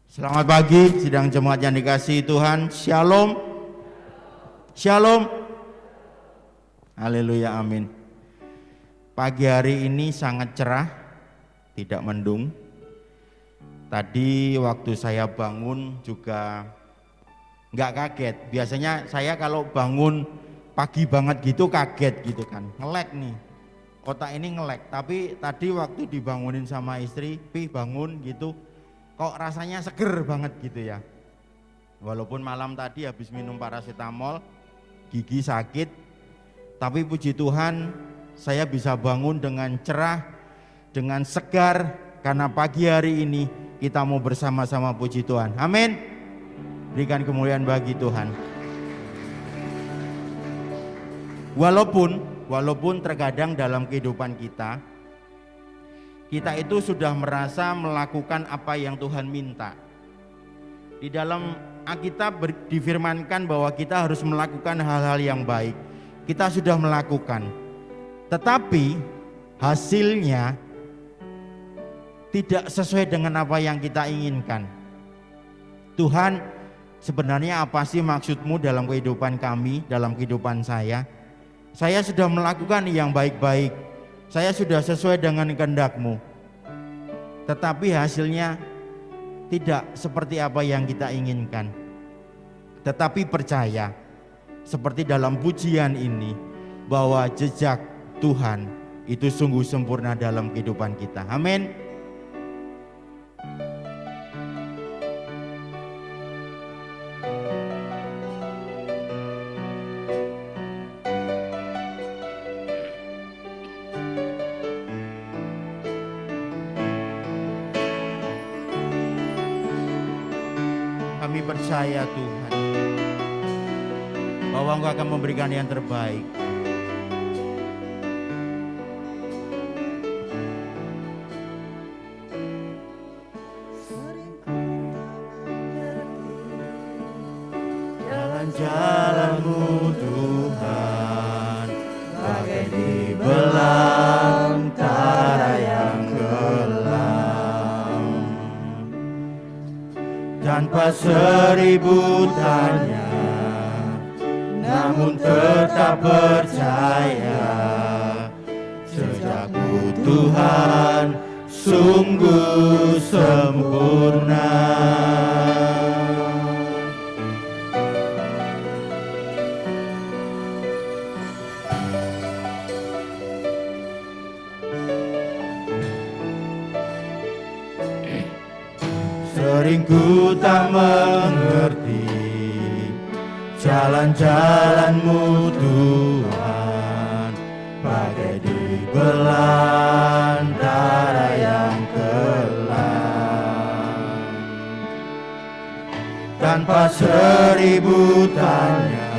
Selamat pagi, sidang jemaat yang dikasihi Tuhan. Shalom. Shalom. Haleluya, amin. Pagi hari ini sangat cerah, tidak mendung. Tadi waktu saya bangun juga nggak kaget. Biasanya saya kalau bangun pagi banget gitu kaget gitu kan, ngelek nih. Otak ini ngelek, tapi tadi waktu dibangunin sama istri, "Pi, bangun," gitu. Kok rasanya seger banget gitu ya. Walaupun malam tadi habis minum paracetamol, gigi sakit, tapi puji Tuhan saya bisa bangun dengan cerah, dengan segar, karena pagi hari ini kita mau bersama-sama puji Tuhan. Amin. Berikan kemuliaan bagi Tuhan. Walaupun terkadang dalam kehidupan kita itu sudah merasa melakukan apa yang Tuhan minta. Di dalam Alkitab difirmankan bahwa kita harus melakukan hal-hal yang baik. Kita sudah melakukan, tetapi hasilnya tidak sesuai dengan apa yang kita inginkan. Tuhan, sebenarnya apa sih maksudmu dalam kehidupan kami, dalam kehidupan saya? Saya sudah melakukan yang baik-baik, saya sudah sesuai dengan kehendak-Mu, tetapi hasilnya tidak seperti apa yang kita inginkan. Tetapi percaya, seperti dalam pujian ini, bahwa jejak Tuhan itu sungguh sempurna dalam kehidupan kita. Amin. Kami percaya Tuhan bahwa Engkau akan memberikan yang terbaik. Jalan-jalan-Mu Tuhan bagai di belantara yang kelam, tanpa seribu tanya, namun tetap percaya, jejakku Tuhan sungguh sempurna. Sering ku tak mengerti jalan-jalan-Mu Tuhan, bagai di belantara yang kelam, tanpa seribu tanya,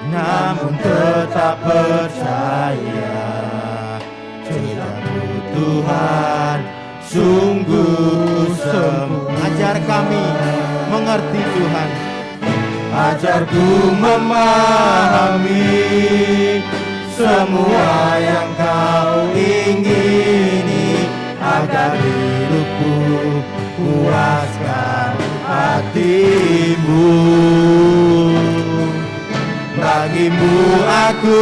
namun tetap percaya, jejakku Tuhan sungguh sempurna. Ajar kami mengerti Tuhan, ajarku memahami semua yang Kau ingini, agar hidupku puaskan hati-Mu. Bagi-Mu aku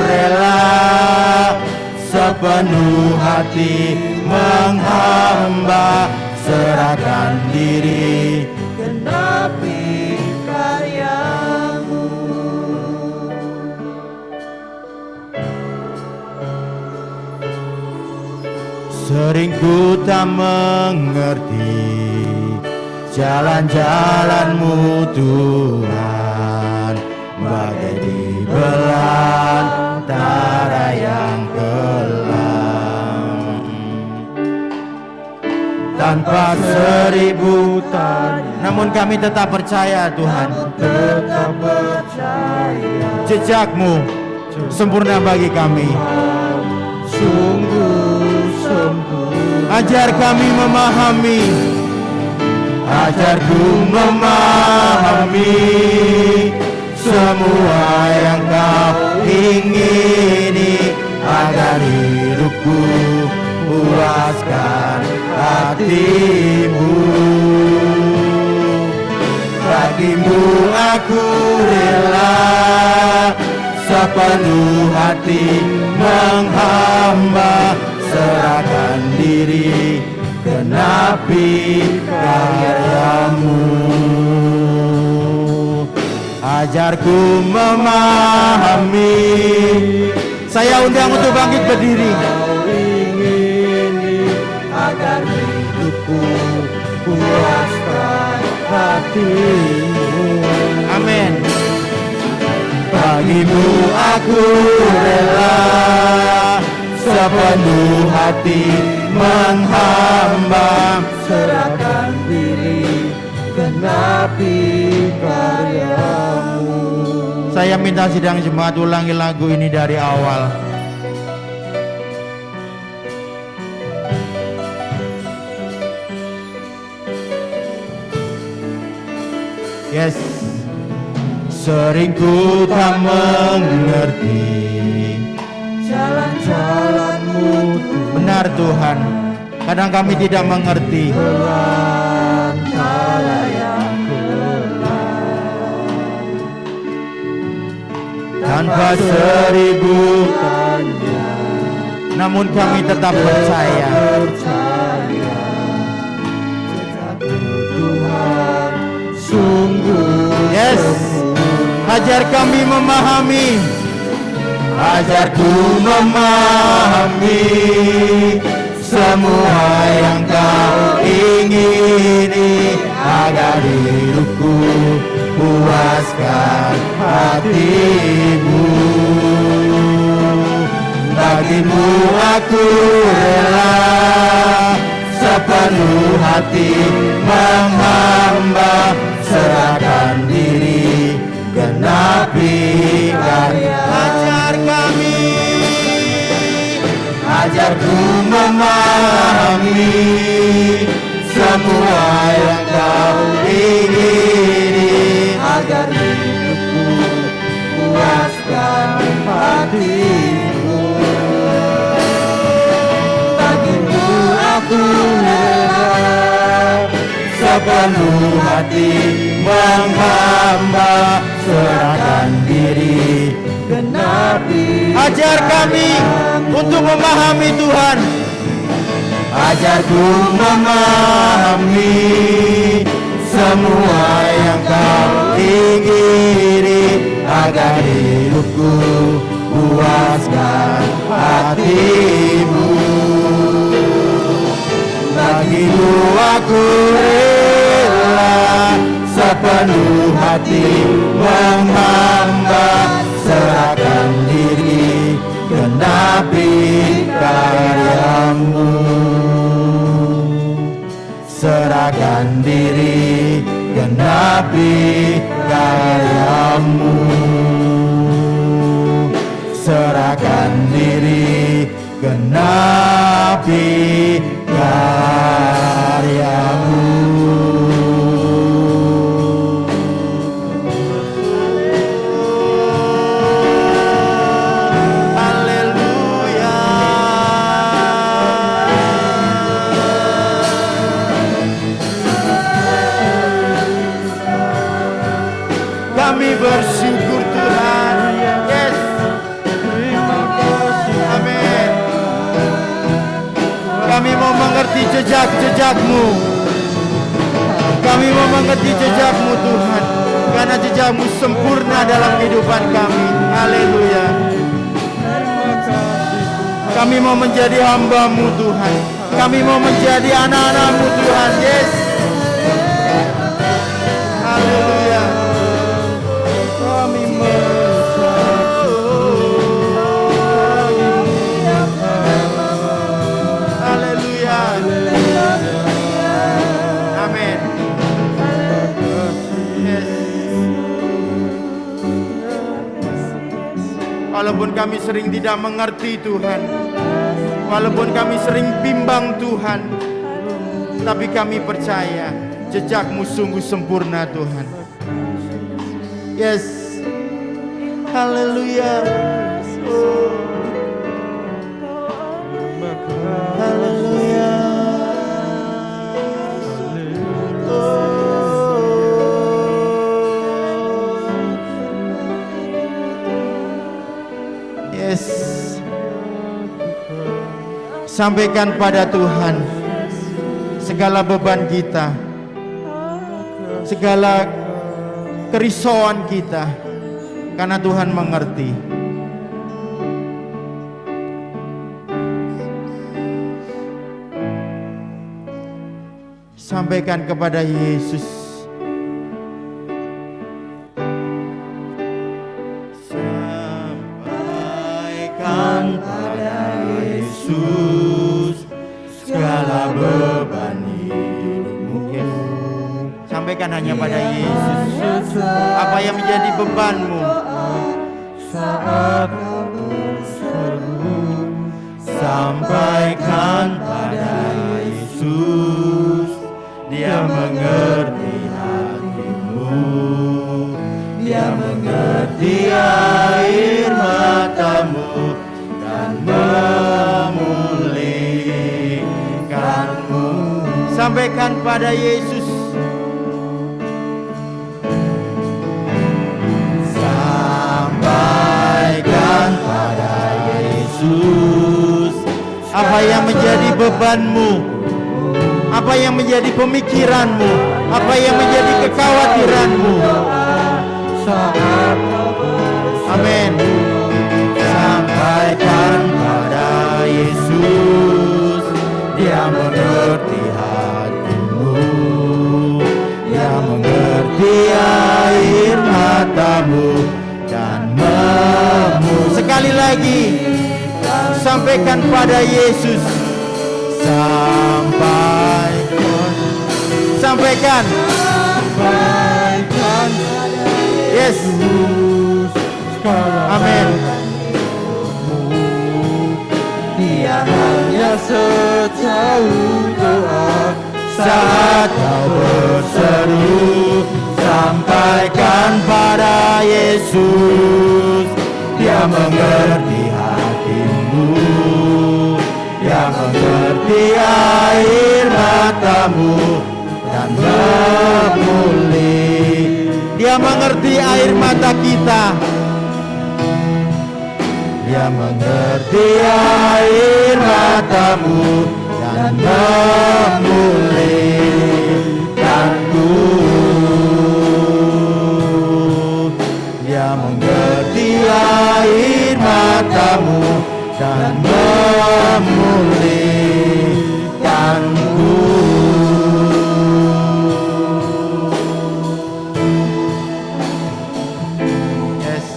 rela sepenuh hati menghamba, serahkan diri, genapi karya-Mu. Sering ku tak mengerti jalan-jalan-Mu Tuhan, bagai di belantara yang kelam, tanpa seribu tanya, namun kami tetap percaya Tuhan, tetap percaya, jejak-Mu sempurna bagi kami, sungguh sempurna. Ajar kami memahami, ajarku memahami semua yang Kau ingini, agar hidupku puaskan hati-Mu. sepenuh hati menghamba, serahkan diri, genapi karyamu. Ajarku memahami. Saya undang untuk bangkit berdiri. Kau ingini agar hidupku puaskan hatimu. Amin. Bagimu aku rela, sepenuh hati menghamba, Serahkan diri, genapi karyamu. Saya minta sidang jemaat ulangi lagu ini dari awal. Yes. Sering ku tak mengerti Jalan-jalanmu benar Tuhan. Kadang kami tidak mengerti. antara yang Tanpa seribu tanya, namun kami tetap percaya. Jejakmu Tuhan sungguh Yes. Ajar kami memahami. Ajarku memahami semua yang kau ingini, agar hidupku puaskan hatimu. Bagimu aku rela, sepenuh hati menghamba, serahkan diri, genapi karya. Ajar kami, ajarku memahami semua yang kau ingini, agar hidupku puaskan hatimu. Bagimu aku rela, sepenuh hati menghamba, serahkan diri, genapi. ajar kami untuk memahami Tuhan. Ajarku memahami semua yang kau ingini, agar hidupku puaskan hatimu. Bagimu aku rela, sepenuh hati menghamba, serahkan diri, genapi karyamu. Serahkan diri, genapi karyamu. Serahkan diri, genapi karyamu. Haleluya. Kami bersyukur Tuhan. Yes. Amin. Kami mau mengerti jejak-jejak-Mu. Kami mau mengerti jejak-Mu Tuhan, karena jejak-Mu sempurna dalam kehidupan kami. Haleluya. Kami mau menjadi hamba-Mu Tuhan. Kami mau menjadi anak-anak-Mu Tuhan. Yes. Haleluya. Kami Haleluya. Amin. Yes. Walaupun kami sering tidak mengerti Tuhan, walaupun kami sering bimbang Tuhan, tapi kami percaya jejak-Mu sungguh sempurna Tuhan. Yes. Haleluya. Oh. Haleluya. Oh. Sampaikan pada Tuhan segala beban kita, segala kerisauan kita, karena Tuhan mengerti. Sampaikan kepada Yesus. Sampaikan pada Yesus segala beban hidupmu. Yes. Sampaikan hanya pada Yesus apa yang menjadi bebanmu. Saat berseru, Sampaikan pada Yesus, Dia mengerti hatimu, Dia mengerti air matamu dan memulihkanmu. Sampaikan pada Yesus. Sampaikan pada Yesus apa yang menjadi bebanmu, apa yang menjadi pemikiranmu, apa yang menjadi kekhawatiranmu. Amin. Sampaikan pada Yesus, Dia mengerti hatimu, Dia mengerti air matamu dan sekali lagi, sampaikan pada Yesus. Sampaikan. Yes. Amin. Dia hanya setahu doa Saat kau berseru, sampaikan pada Yesus. Dia mengerti hatimu, Dia mengerti air matamu dan memulih. Dia mengerti air mata kita, Dia mengerti air matamu dan memulihkanku. Dia mengerti air matamu dan memulihkanku. Yes.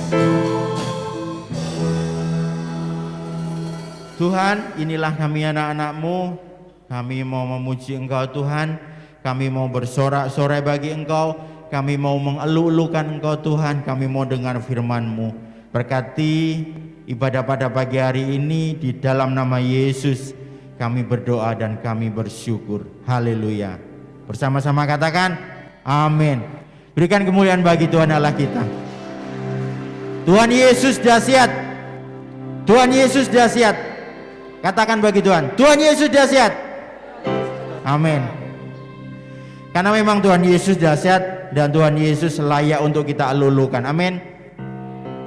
Tuhan, inilah kami anak-anak-Mu. Kami mau memuji Engkau Tuhan. Kami mau bersorak-sorai bagi Engkau. Kami mau mengeluh-elukan Engkau Tuhan. Kami mau dengar firman-Mu. Berkati ibadah pada pagi hari ini di dalam nama Yesus. Kami berdoa dan kami bersyukur. Haleluya. Bersama-sama katakan amin. Berikan kemuliaan bagi Tuhan Allah kita. Tuhan Yesus dahsyat. Tuhan Yesus dahsyat. Katakan bagi Tuhan, Tuhan Yesus dahsyat. Amin. Karena memang Tuhan Yesus dahsyat dan Tuhan Yesus layak untuk kita lulukan. Amin.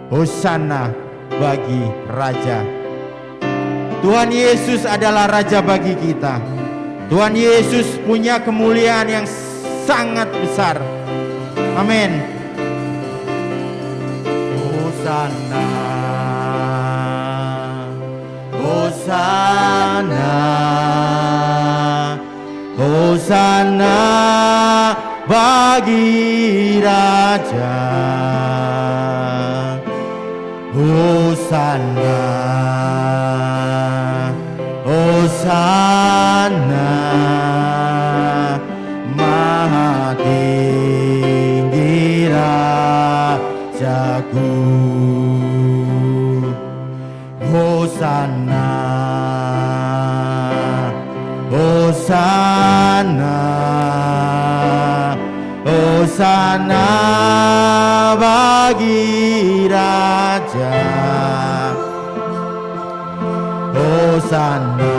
Hosana bagi Raja. Tuhan Yesus adalah Raja bagi kita. Tuhan Yesus punya kemuliaan yang sangat besar. Amin. Hosana, Hosana, Hosana bagi Raja. Hosana, Hosana, Maha tinggi Rajaku. Hosana, Hosana, Hosana bagi Raja. Hosana,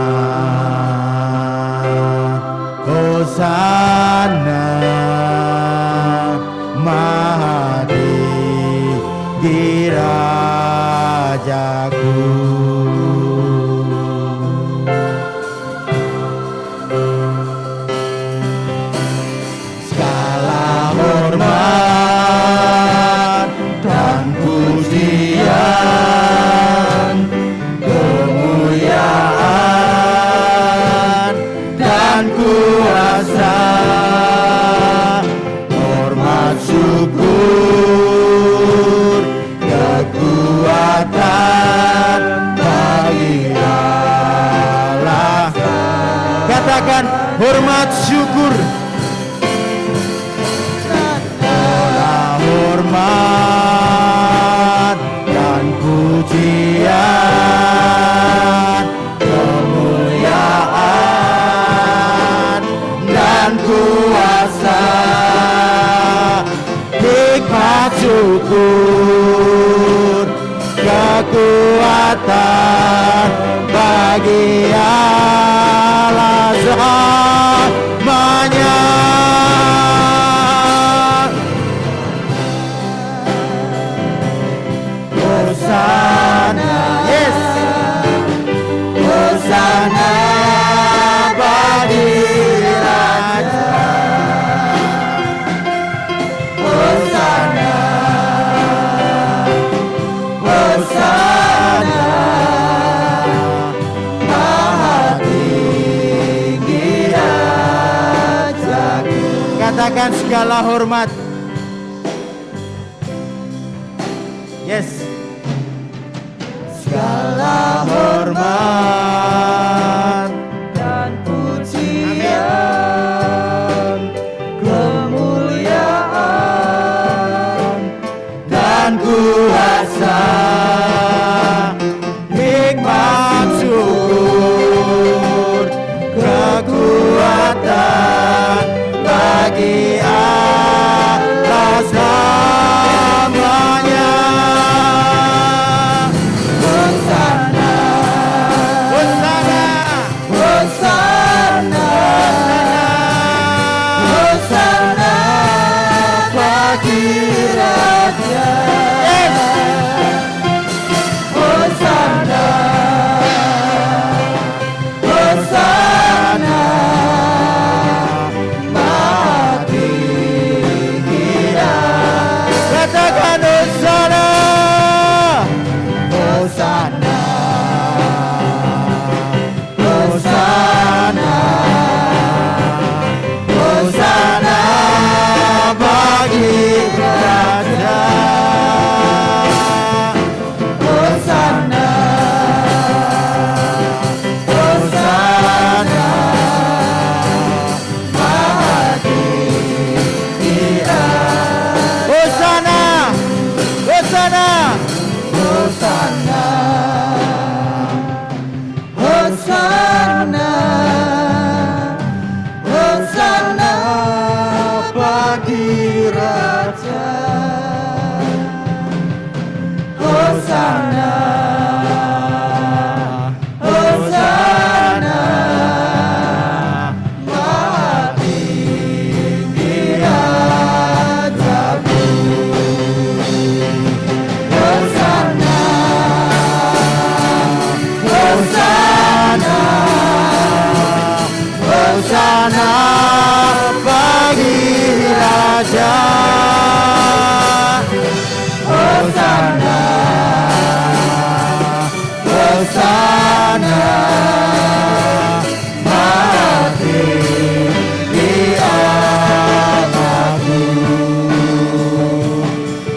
Hosana, Maha tinggi Rajaku. Katakan hormat syukur. Hormat dan pujian, kemuliaan dan kuasa, hikmat syukur, kekuatan bagi Allah selamanya. Hosana, yes. Hosana bagi Raja. Hosana, Hosana, Maha tinggi Rajaku. Katakan segala hormat. Yes. Segala hormat dan pujian, kemuliaan dan kuasa, hikmat syukur, kekuatan bagi Allah selamanya. Hosana, Hosana bagi Raja. Hosana, Hosana, Maha tinggi Raja. Katakan Hosana, Hosana, Hosana, Hosana bagi Raja. Hosana, Hosana, Maha tinggi Raja. Hosana, Hosana, Hosana, Hosana, Hosana bagi Raja. Hosana, Hosana, Maha tinggi Rajaku. Hosana, Hosana, Hosana bagi Raja. Hosana, Hosana, Maha tinggi Allahku.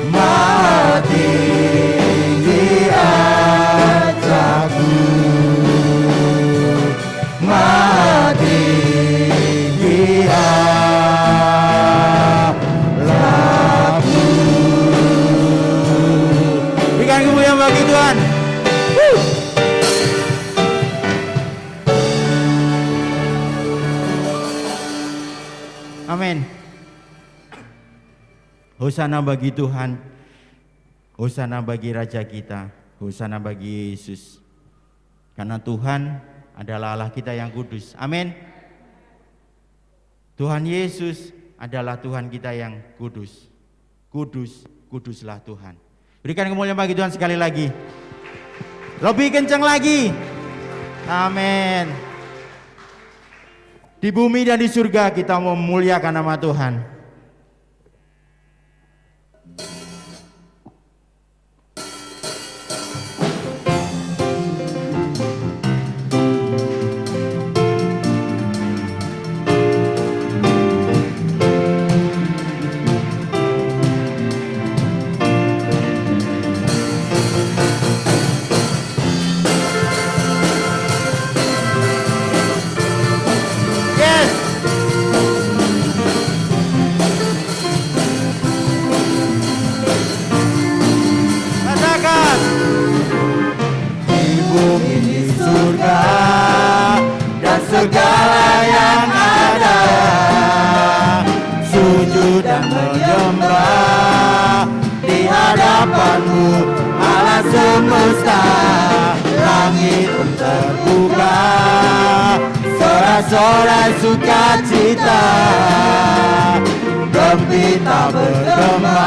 Maha tinggi Rajaku, Maha tinggi Allahku. Berikan kemuliaan bagi Tuhan. Amin. Hosana bagi Tuhan. Hosana bagi Raja kita. Hosana bagi Yesus. Karena Tuhan adalah Allah kita yang kudus. Amin. Tuhan Yesus adalah Tuhan kita yang kudus. Kudus, kuduslah Tuhan. Berikan kemuliaan bagi Tuhan sekali lagi. Lebih kencang lagi. Amin. Di bumi dan di surga kita memuliakan nama Tuhan. semesta, langit pun terbuka, sorak-sorai sukacita, gembira bergema,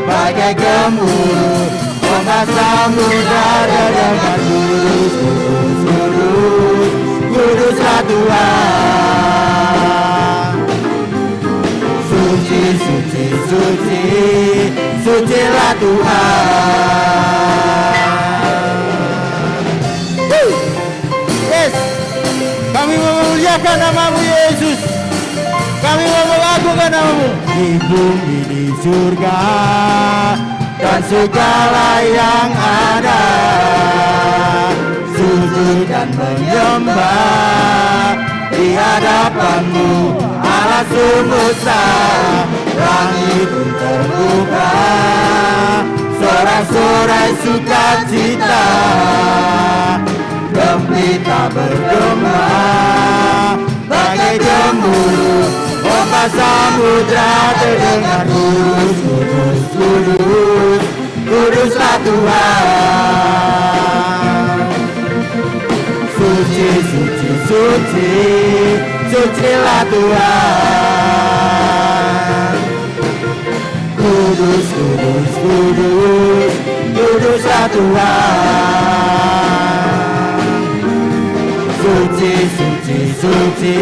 bagai gemuruh ombak samudra dengan kudus, kudus, kudus, kuduslah Tuhan. Suci, suci, suci, sucilah Tuhan. Yes, kami memuliakan nama-Mu Yesus. Kami mau mengagungkan nama-Mu di bumi, di surga, dan segala yang ada. Sujud dan menyembah di hadapan-Mu, Allah semesta. Langit pun terbuka, sorak-sorai sukacita, gembira bergema, bagai gemuruh ombak samudra terdengar kudus, kudus, kudus, kuduslah Tuhan. Suci, suci, suci, sucilah Tuhan. Kudus, kudus, kudus, kuduslah Tuhan. Suci, suci, suci,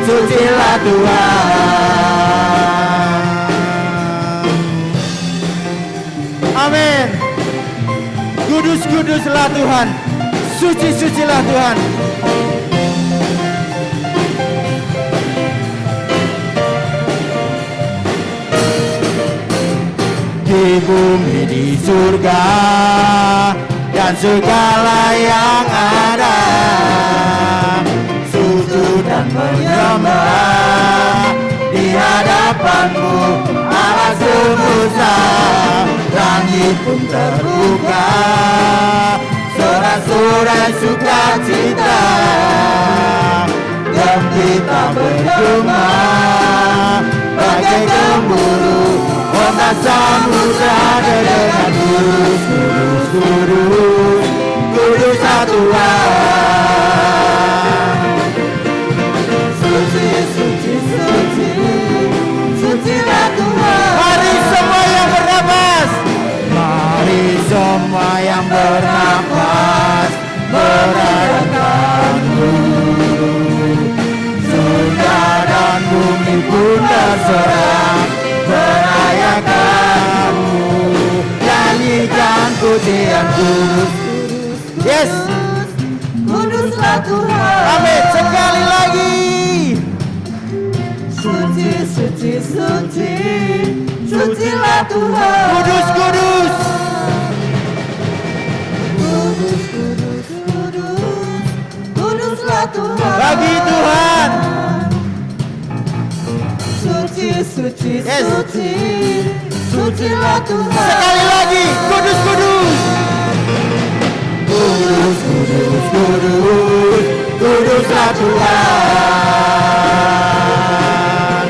sucilah Tuhan. Amin. Kudus, kuduslah Tuhan. Suci, sucilah Tuhan. Di bumi, di surga, dan segala yang ada, sujud dan menyembah di hadapan-Mu, Allah semesta. Langit pun terbuka, sorak-sorai sukacita, gembira bergema, bagai gemuruh ombak samudra dengan kudus, kudus, kudus, kuduslah Tuhan. Suci, suci, suci, sucilah Tuhan. Mari semua yang bernapas, mari semua yang bernapas, merayakan-Mu. Surga dan bumi pun bersorak, merayakan-Mu. Nyanyikan pujian kudus. Yes, kuduslah Tuhan. amin. Sekali lagi. Suci, suci, suci, sucilah Tuhan. Kudus, kudus. Kudus, kudus, kudus, kuduslah Tuhan. Bagi Tuhan. Suci, suci, Yes. suci, sucilah Tuhan. Sekali lagi. Kudus, kudus. Kudus, kudus, kudus, kuduslah Tuhan.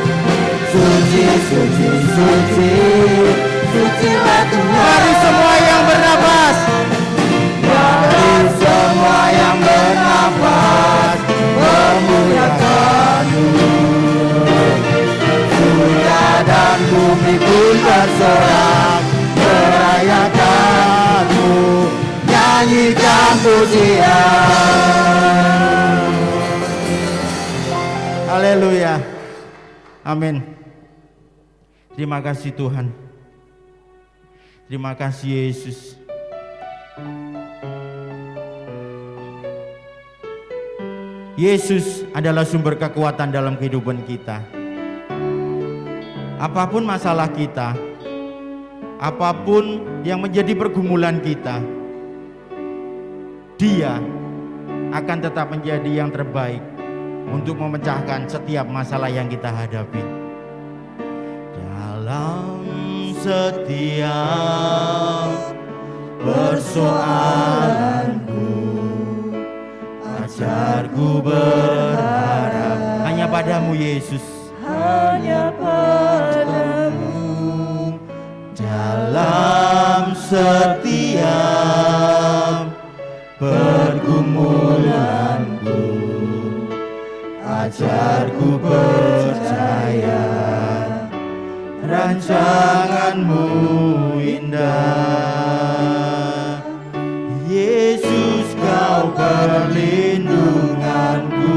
Suci, suci, suci, Sucilah Tuhan. mari semua yang bernapas, mari semua yang bernapas, memuliakan-Mu. Surga dan bumi pun bersorak, merayakan-Mu. Nyanyikan pujian. Haleluya. Amin. Terima kasih Tuhan. Terima kasih Yesus. Yesus adalah sumber kekuatan dalam kehidupan kita. Apapun masalah kita, apapun yang menjadi pergumulan kita, Dia akan tetap menjadi yang terbaik untuk memecahkan setiap masalah yang kita hadapi. Dalam setiap persoalanku, ajarku berharap hanya padamu Yesus, Hanya padamu. dalam setiap ajarku percaya, rancanganmu indah. Yesus, kau perlindunganku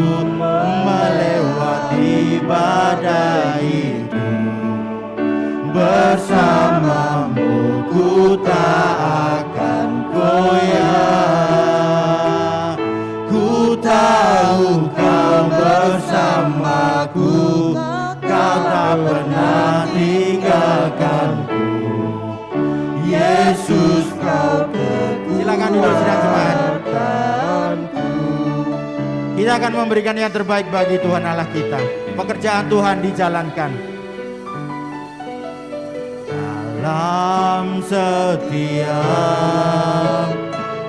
melewati badai itu. Bersamamu ku tak akan goyah. Ku tahu kau bersamaku, kau tak pernah tinggalkanku. Yesus, kau teguh. Silakan duduk sidang jemaat. Kita akan memberikan yang terbaik bagi Tuhan Allah kita. Pekerjaan Tuhan dijalankan. Dalam setiap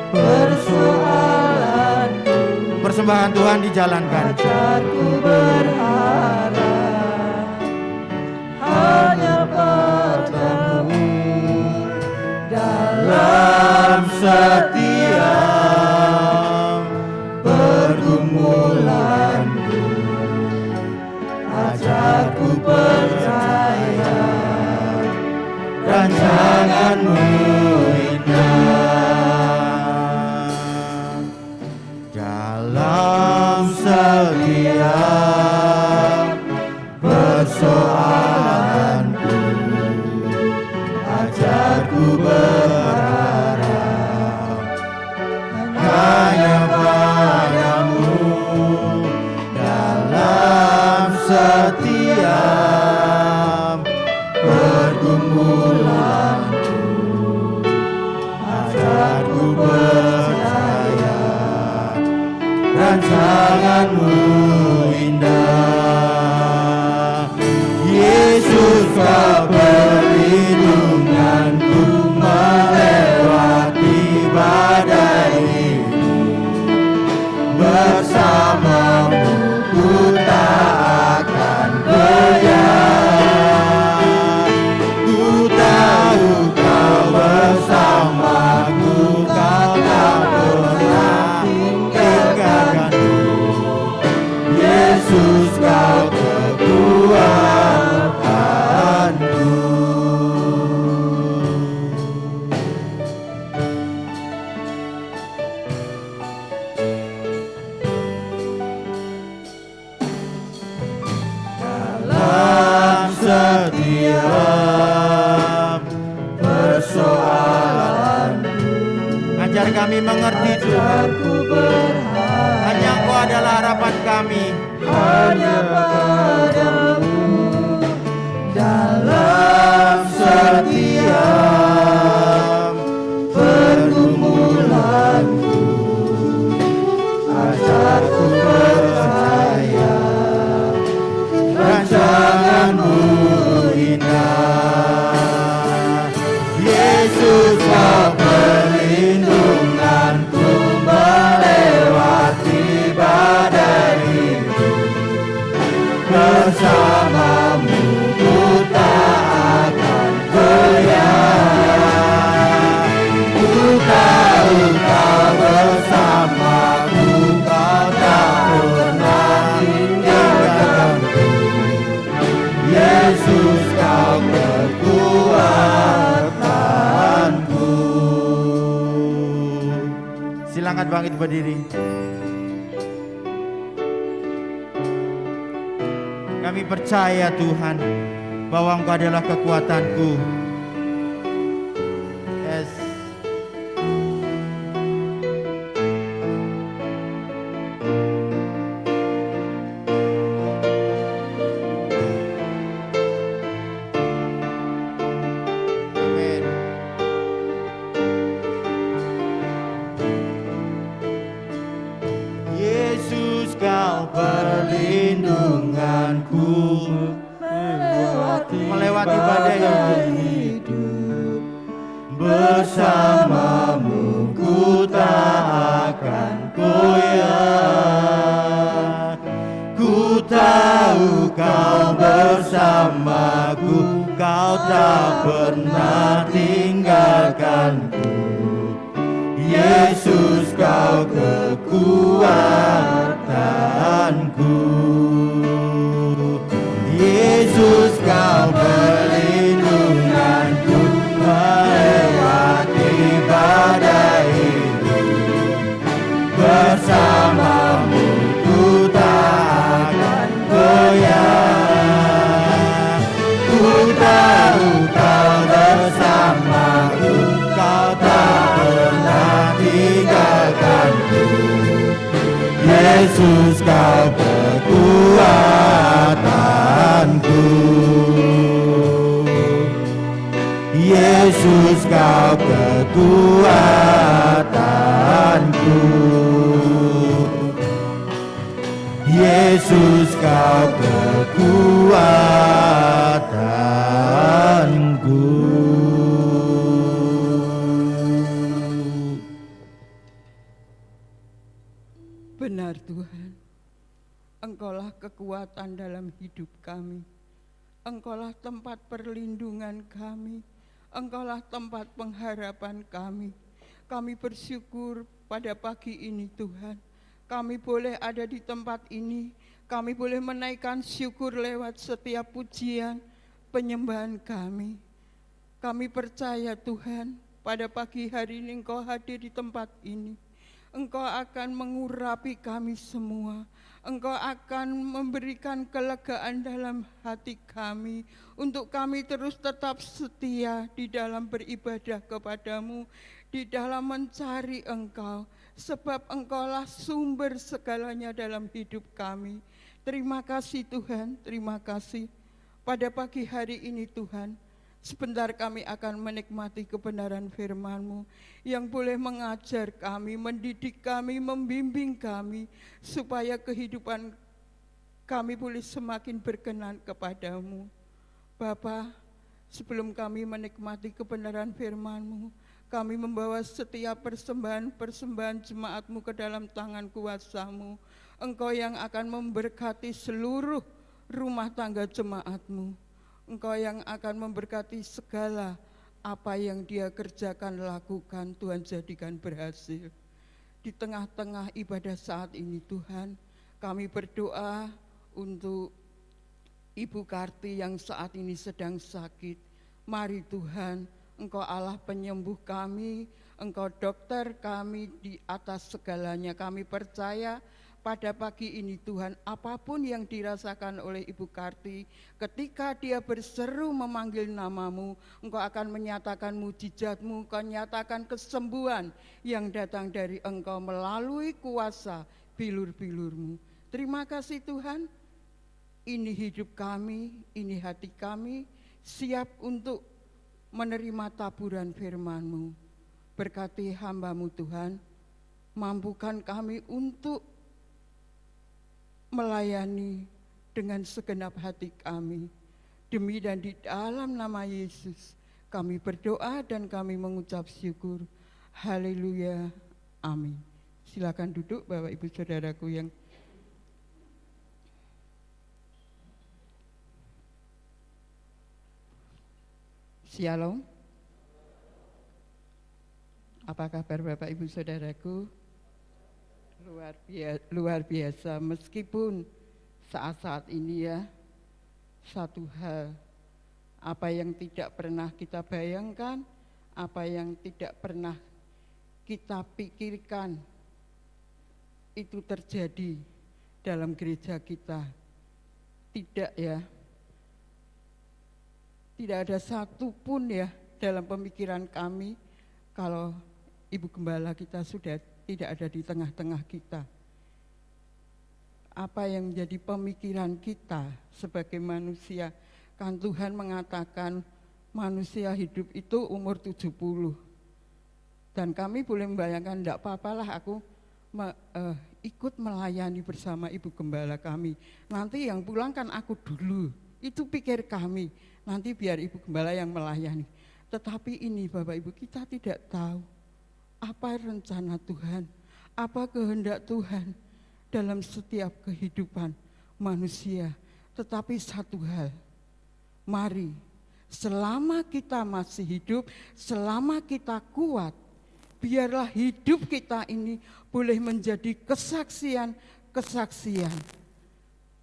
persoalanku, persembahan Tuhan dijalankan. ajarku berharap hanya padamu. Dalam setiap pergumulanku, ajarku percaya, rancanganmu indah. Dalam setiap persoalanku, ajarku berharap hanya padamu. Dalam setiap pergumulanku, ajarku percaya, rancanganmu indah. Yesus, kau perlindunganku melewati badai ini. Bersamamu ku tak akan goyah. Ku tahu kau bersamaku, kau tak pernah tinggalkanku. Yesus, kau kekuatanku. Dalam setiap persoalanku, ajar kami mengerti Tuhan. Ajarku berharap Hanya Engkau adalah harapan kami. hanya padamu. Dalam setiap pergumulanku, ajarku percaya, rancanganmu indah. Yesus, kau perlindunganku melewati badai itu. Bersamamu ku tak akan goyah. Ku tahu kau bersamaku, kau tak pernah tinggalkanku. Yesus, kau kekuatanku. Silakan bangkit berdiri. Kami percaya Tuhan bahwa Engkau adalah kekuatanku. Yes. Amin. Yesus, kau perlindunganku melewati badai hidup. Bersamamu ku tak akan goyah. Ku tahu kau bersamaku, kau tak pernah tinggalkanku. Yesus, kau kekuatanku. Yesus kau kekuatanku, Yesus kau kekuatanku. Benar Tuhan, Engkaulah kekuatan dalam hidup kami. Engkaulah tempat perlindungan kami. Engkaulah tempat pengharapan kami. Kami bersyukur pada pagi ini Tuhan. Kami boleh ada di tempat ini. Kami boleh menaikkan syukur lewat setiap pujian, penyembahan kami. Kami percaya Tuhan, pada pagi hari ini Engkau hadir di tempat ini. Engkau akan mengurapi kami semua. Engkau akan memberikan kelegaan dalam hati kami, untuk kami terus tetap setia di dalam beribadah kepadamu, di dalam mencari Engkau, sebab Engkaulah sumber segalanya dalam hidup kami. Terima kasih Tuhan, terima kasih. Pada pagi hari ini Tuhan, sebentar kami akan menikmati kebenaran firman-Mu yang boleh mengajar kami, mendidik kami, membimbing kami, supaya kehidupan kami boleh semakin berkenan kepadamu. Bapa, sebelum kami menikmati kebenaran firman-Mu, kami membawa setiap persembahan-persembahan jemaat-Mu ke dalam tangan kuasa-Mu. Engkau yang akan memberkati seluruh rumah tangga jemaat-Mu. Engkau yang akan memberkati segala apa yang dia kerjakan, lakukan, Tuhan jadikan berhasil. Di tengah-tengah ibadah saat ini Tuhan, kami berdoa untuk Ibu Karti yang saat ini sedang sakit. Mari Tuhan, Engkau Allah penyembuh kami, Engkau dokter kami di atas segalanya. Kami percaya pada pagi ini Tuhan, apapun yang dirasakan oleh Ibu Karti, ketika dia berseru memanggil nama-Mu, Engkau akan menyatakan mujizat-Mu, Engkau nyatakan kesembuhan yang datang dari Engkau melalui kuasa bilur-bilur-Mu. Terima kasih Tuhan, ini hidup kami, ini hati kami, siap untuk menerima taburan firman-Mu. Berkati hamba-Mu Tuhan, mampukan kami untuk melayani dengan segenap hati kami. Demi dan di dalam nama Yesus kami berdoa dan kami mengucap syukur. Haleluya, amin. Silakan duduk Bapak Ibu Saudaraku yang Shalom. Apa kabar Bapak Ibu Saudaraku? Luar biasa, meskipun saat-saat ini ya, satu hal, apa yang tidak pernah kita bayangkan, apa yang tidak pernah kita pikirkan, itu terjadi dalam gereja kita. Tidak ya, tidak ada satupun ya dalam pemikiran kami kalau Ibu Gembala kita sudah tidak ada di tengah-tengah kita. Apa yang menjadi pemikiran kita sebagai manusia, kan Tuhan mengatakan manusia hidup itu umur 70. Dan kami boleh membayangkan, tidak apa-apalah aku ikut melayani bersama Ibu Gembala kami. Nanti yang pulang kan aku dulu, itu pikir kami, nanti biar Ibu Gembala yang melayani. Tetapi ini Bapak Ibu, kita tidak tahu apa rencana Tuhan, apa kehendak Tuhan dalam setiap kehidupan manusia. Tetapi satu hal, mari selama kita masih hidup, selama kita kuat, biarlah hidup kita ini boleh menjadi kesaksian-kesaksian.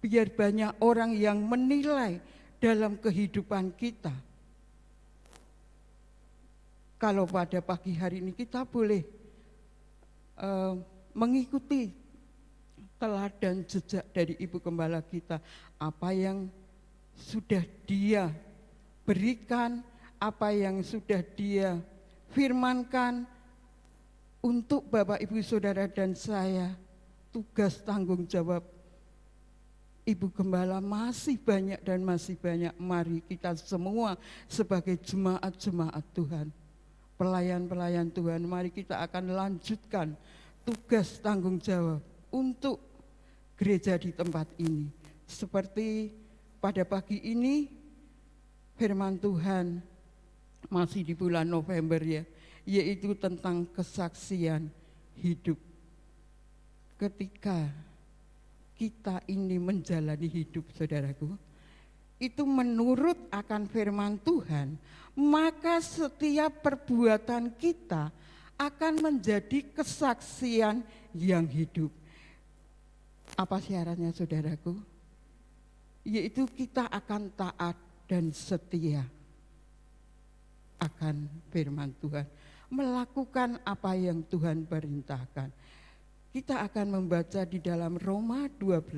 Biar banyak orang yang menilai dalam kehidupan kita. Kalau pada pagi hari ini kita boleh mengikuti teladan jejak dari Ibu Gembala kita, apa yang sudah dia berikan, apa yang sudah dia firmankan untuk Bapak Ibu Saudara dan saya, tugas tanggung jawab Ibu Gembala masih banyak dan masih banyak. Mari kita semua sebagai jemaat-jemaat Tuhan, pelayan-pelayan Tuhan, mari kita akan lanjutkan tugas tanggung jawab untuk gereja di tempat ini. Seperti pada pagi ini firman Tuhan masih di bulan November ya, yaitu tentang kesaksian hidup. Ketika kita ini menjalani hidup, saudaraku, itu menurut akan firman Tuhan, maka setiap perbuatan kita akan menjadi kesaksian yang hidup. Apa syaratnya, saudaraku? Yaitu kita akan taat dan setia akan firman Tuhan, melakukan apa yang Tuhan perintahkan. Kita akan membaca di dalam Roma 12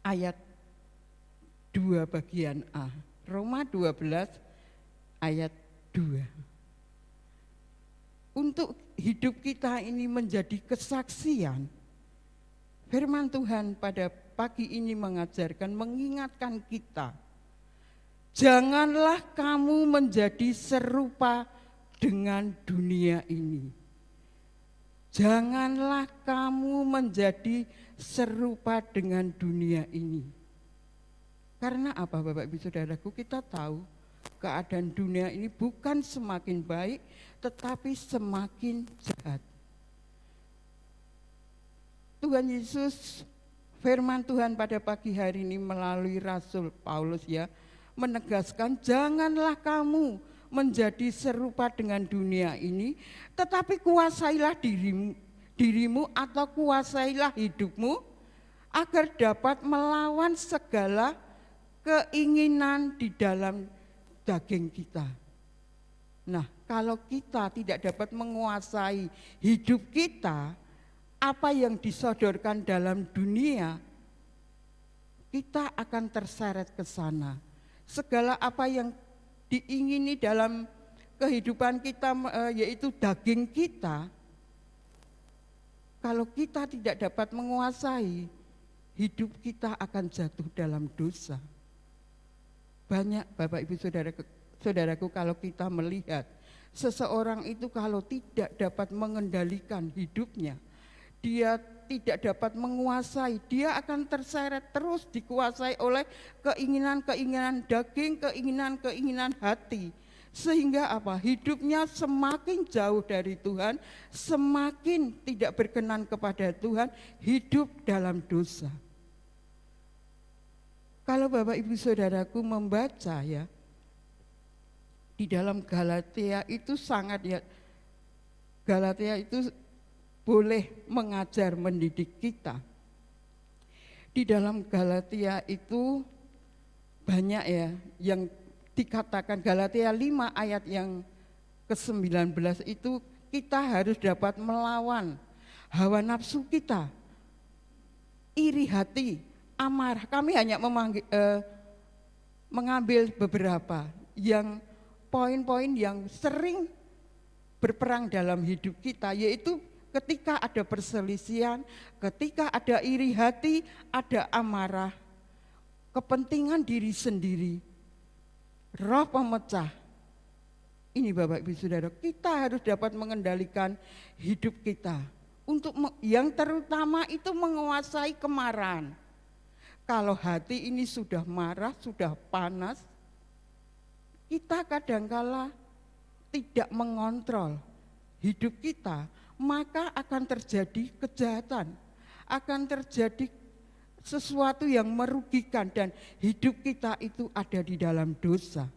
ayat 2 bagian A. Roma 12 ayat 2. Untuk hidup kita ini menjadi kesaksian, firman Tuhan pada pagi ini mengajarkan, mengingatkan kita, janganlah kamu menjadi serupa dengan dunia ini. Janganlah kamu menjadi serupa dengan dunia ini. Karena apa, Bapak Ibu Saudaraku? Kita tahu keadaan dunia ini bukan semakin baik, tetapi semakin jahat. Tuhan Yesus, firman Tuhan pada pagi hari ini melalui Rasul Paulus ya, menegaskan janganlah kamu menjadi serupa dengan dunia ini, tetapi kuasailah dirimu atau kuasailah hidupmu agar dapat melawan segala keinginan di dalam daging kita. Nah, kalau kita tidak dapat menguasai hidup kita, apa yang disodorkan dalam dunia, kita akan terseret ke sana. Segala apa yang diingini dalam kehidupan kita, yaitu daging kita, kalau kita tidak dapat menguasai, hidup kita akan jatuh dalam dosa. Banyak Bapak Ibu Saudaraku, kalau kita melihat seseorang itu kalau tidak dapat mengendalikan hidupnya, dia tidak dapat menguasai, dia akan terseret terus dikuasai oleh keinginan-keinginan daging, keinginan-keinginan hati. Sehingga apa? Hidupnya semakin jauh dari Tuhan, semakin tidak berkenan kepada Tuhan, hidup dalam dosa. Kalau Bapak Ibu Saudaraku membaca ya, di dalam Galatia itu sangat ya, Galatia itu boleh mengajar, mendidik kita. Di dalam Galatia itu banyak ya yang dikatakan. Galatia 5 ayat yang ke-19 itu kita harus dapat melawan hawa nafsu kita, iri hati, amarah. Kami hanya mengambil beberapa yang poin-poin yang sering berperang dalam hidup kita, yaitu ketika ada perselisihan, ketika ada iri hati, ada amarah, kepentingan diri sendiri, roh pemecah. Ini Bapak Ibu Saudara, kita harus dapat mengendalikan hidup kita. Untuk yang terutama itu menguasai kemarahan. Kalau hati ini sudah marah, sudah panas, kita kadangkala tidak mengontrol hidup kita, maka akan terjadi kejahatan, akan terjadi sesuatu yang merugikan dan hidup kita itu ada di dalam dosa.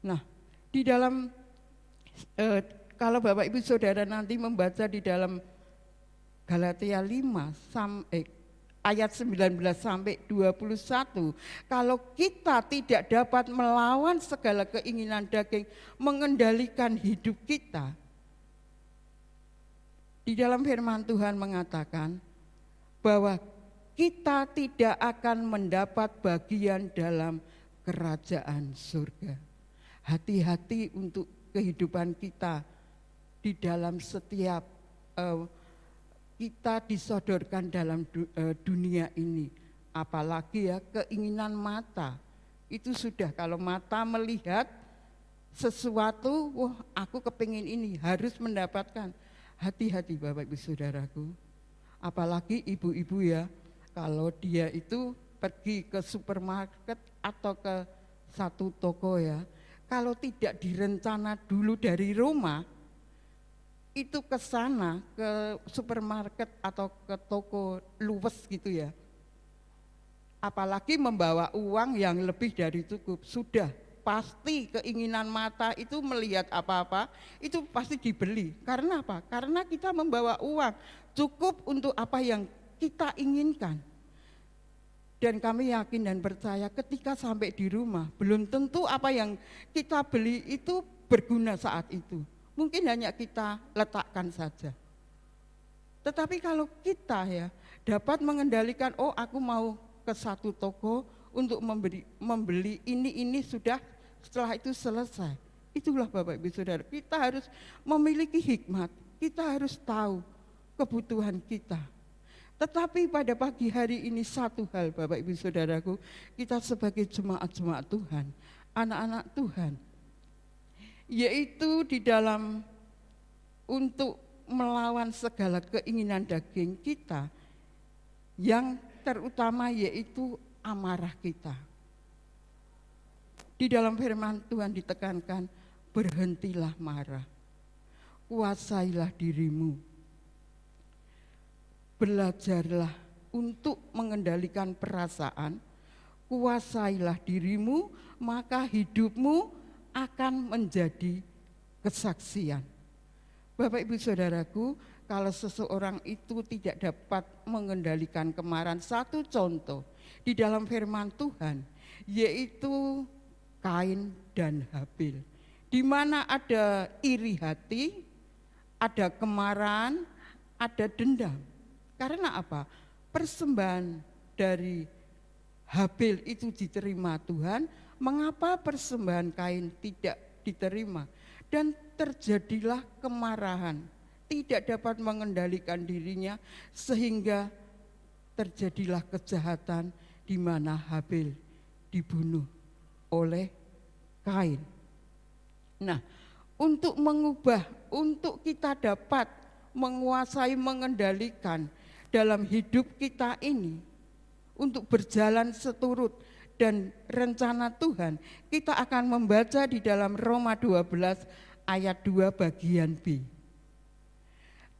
Nah, di dalam kalau Bapak Ibu Saudara nanti membaca di dalam Galatia 5 ayat 19 sampai 21, kalau kita tidak dapat melawan segala keinginan daging, mengendalikan hidup kita, di dalam firman Tuhan mengatakan bahwa kita tidak akan mendapat bagian dalam kerajaan surga. Hati-hati untuk kehidupan kita di dalam setiap kita disodorkan dalam dunia ini. Apalagi ya keinginan mata. Itu sudah kalau mata melihat sesuatu, wah aku kepingin ini, harus mendapatkan. Hati-hati Bapak Ibu Saudaraku. Apalagi ibu-ibu ya, kalau dia itu pergi ke supermarket atau ke satu toko ya, kalau tidak direncana dulu dari rumah, itu ke sana, ke supermarket atau ke toko luwes gitu ya. Apalagi membawa uang yang lebih dari cukup, sudah pasti keinginan mata itu melihat apa-apa, itu pasti dibeli. Karena apa? Karena kita membawa uang cukup untuk apa yang kita inginkan. Dan kami yakin dan percaya ketika sampai di rumah, belum tentu apa yang kita beli itu berguna saat itu. Mungkin hanya kita letakkan saja. Tetapi kalau kita ya dapat mengendalikan, oh aku mau ke satu toko untuk membeli ini sudah, setelah itu selesai. Itulah Bapak Ibu Saudara, kita harus memiliki hikmat, kita harus tahu kebutuhan kita. Tetapi pada pagi hari ini satu hal Bapak Ibu Saudaraku, kita sebagai jemaat-jemaat Tuhan, anak-anak Tuhan, yaitu di dalam untuk melawan segala keinginan daging kita, yang terutama yaitu amarah kita. Di dalam firman Tuhan ditekankan, berhentilah marah, kuasailah dirimu, belajarlah untuk mengendalikan perasaan, kuasailah dirimu, maka hidupmu akan menjadi kesaksian. Bapak Ibu Saudaraku, kalau seseorang itu tidak dapat mengendalikan kemarahan, satu contoh di dalam firman Tuhan, yaitu Kain dan Habil. Di mana ada iri hati, ada kemarahan, ada dendam. Karena apa? Persembahan dari Habil itu diterima Tuhan, mengapa persembahan Kain tidak diterima? Dan terjadilah kemarahan, tidak dapat mengendalikan dirinya, sehingga terjadilah kejahatan di mana Habil dibunuh oleh Kain. Nah, untuk mengubah, untuk kita dapat menguasai, mengendalikan dalam hidup kita ini, untuk berjalan seturut dan rencana Tuhan, kita akan membaca di dalam Roma 12 ayat 2 bagian B.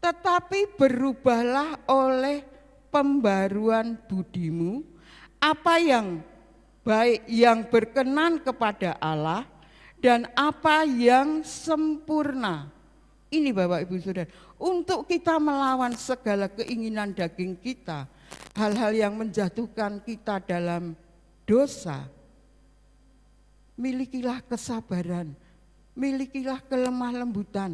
Tetapi berubahlah oleh pembaruan budimu, apa yang baik, yang berkenan kepada Allah, dan apa yang sempurna. Ini Bapak Ibu Saudara, untuk kita melawan segala keinginan daging kita, hal-hal yang menjatuhkan kita dalam dosa, milikilah kesabaran, milikilah kelemah lembutan.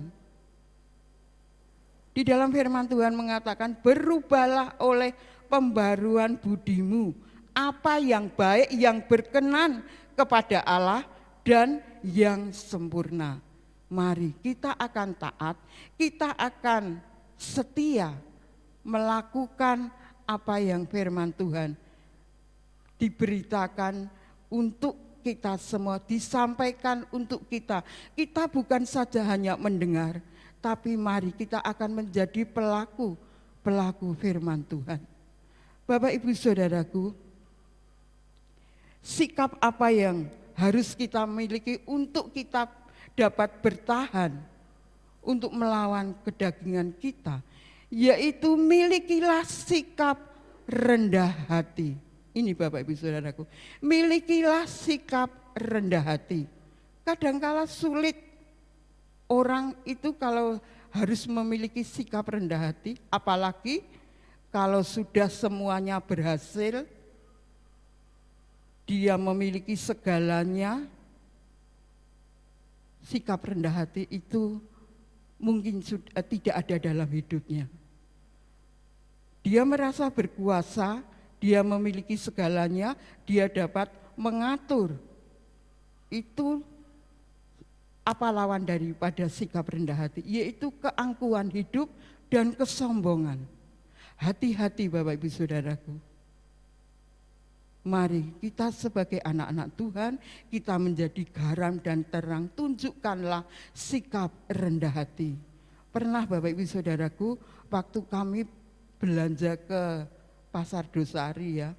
Di dalam firman Tuhan mengatakan, berubahlah oleh pembaruan budimu, apa yang baik, yang berkenan kepada Allah, dan yang sempurna. Mari kita akan taat, kita akan setia melakukan apa yang firman Tuhan diberitakan untuk kita semua, disampaikan untuk kita. Kita bukan saja hanya mendengar, tapi mari kita akan menjadi pelaku firman Tuhan. Bapak Ibu Saudaraku, sikap apa yang harus kita miliki untuk kita dapat bertahan untuk melawan kedagingan kita, yaitu milikilah sikap rendah hati. Ini Bapak Ibu Saudaraku, milikilah sikap rendah hati. Kadangkala sulit orang itu kalau harus memiliki sikap rendah hati, apalagi kalau sudah semuanya berhasil, dia memiliki segalanya, sikap rendah hati itu mungkin sudah tidak ada dalam hidupnya. Dia merasa berkuasa, dia memiliki segalanya, dia dapat mengatur. Itu apa lawan daripada sikap rendah hati? Yaitu keangkuhan hidup dan kesombongan. Hati-hati Bapak Ibu Saudaraku. Mari kita sebagai anak-anak Tuhan, kita menjadi garam dan terang. Tunjukkanlah sikap rendah hati. Pernah Bapak Ibu Saudaraku, waktu kami belanja ke Pasar Dosari ya,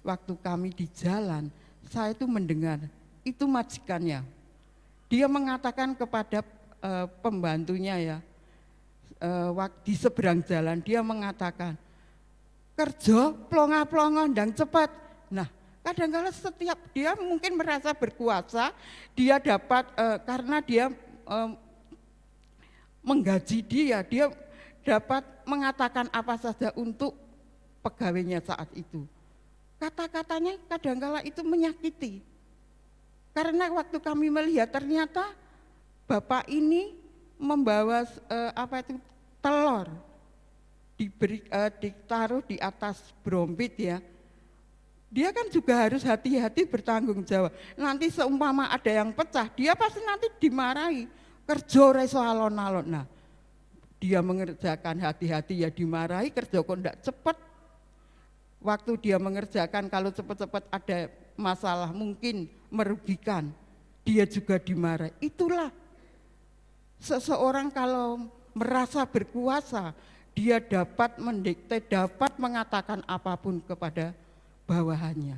waktu kami di jalan, saya itu mendengar, itu majikannya. Dia mengatakan kepada pembantunya ya, di seberang jalan, dia mengatakan, kerja plonga-plonga ndang cepat. Nah, kadang-kadang setiap dia mungkin merasa berkuasa, dia dapat karena dia menggaji dia dapat mengatakan apa saja untuk pegawainya saat itu. Kata-katanya kadang-kadang itu menyakiti. Karena waktu kami melihat ternyata bapak ini membawa telur ditaruh di atas brompit ya. Dia kan juga harus hati-hati bertanggung jawab. Nanti seumpama ada yang pecah, dia pasti nanti dimarahi. Kerja reso alon-alon. Nah, dia mengerjakan hati-hati ya dimarahi, kerja kok ndak cepet. Waktu dia mengerjakan kalau cepat-cepat ada masalah mungkin merugikan, dia juga dimarahi. Itulah seseorang kalau merasa berkuasa, dia dapat mendikte, dapat mengatakan apapun kepada bawahannya.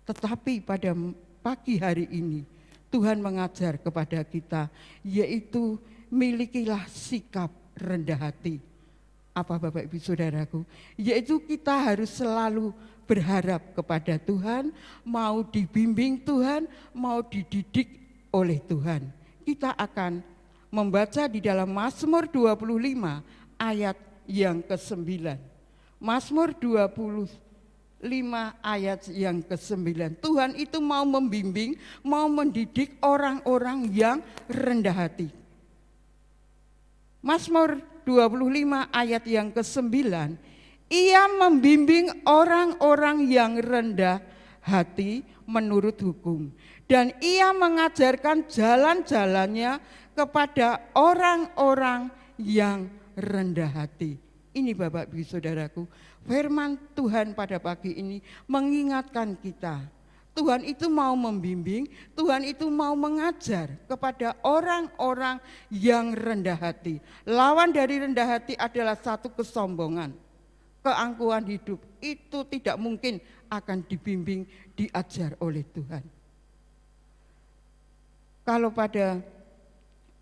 Tetapi pada pagi hari ini Tuhan mengajar kepada kita, yaitu milikilah sikap rendah hati. Apa Bapak Ibu Saudaraku? Yaitu kita harus selalu berharap kepada Tuhan, mau dibimbing Tuhan, mau dididik oleh Tuhan. Kita akan membaca di dalam Mazmur 25 ayat yang ke-9. Mazmur 25 ayat yang ke-9. Tuhan itu mau membimbing, mau mendidik orang-orang yang rendah hati. Mazmur 25 ayat yang ke-9, ia membimbing orang-orang yang rendah hati menurut hukum, dan ia mengajarkan jalan-jalannya kepada orang-orang yang rendah hati. Ini Bapak Ibu Saudaraku, firman Tuhan pada pagi ini mengingatkan kita, Tuhan itu mau membimbing, Tuhan itu mau mengajar kepada orang-orang yang rendah hati. Lawan dari rendah hati adalah satu kesombongan, keangkuhan hidup. Itu tidak mungkin akan dibimbing, diajar oleh Tuhan. Kalau pada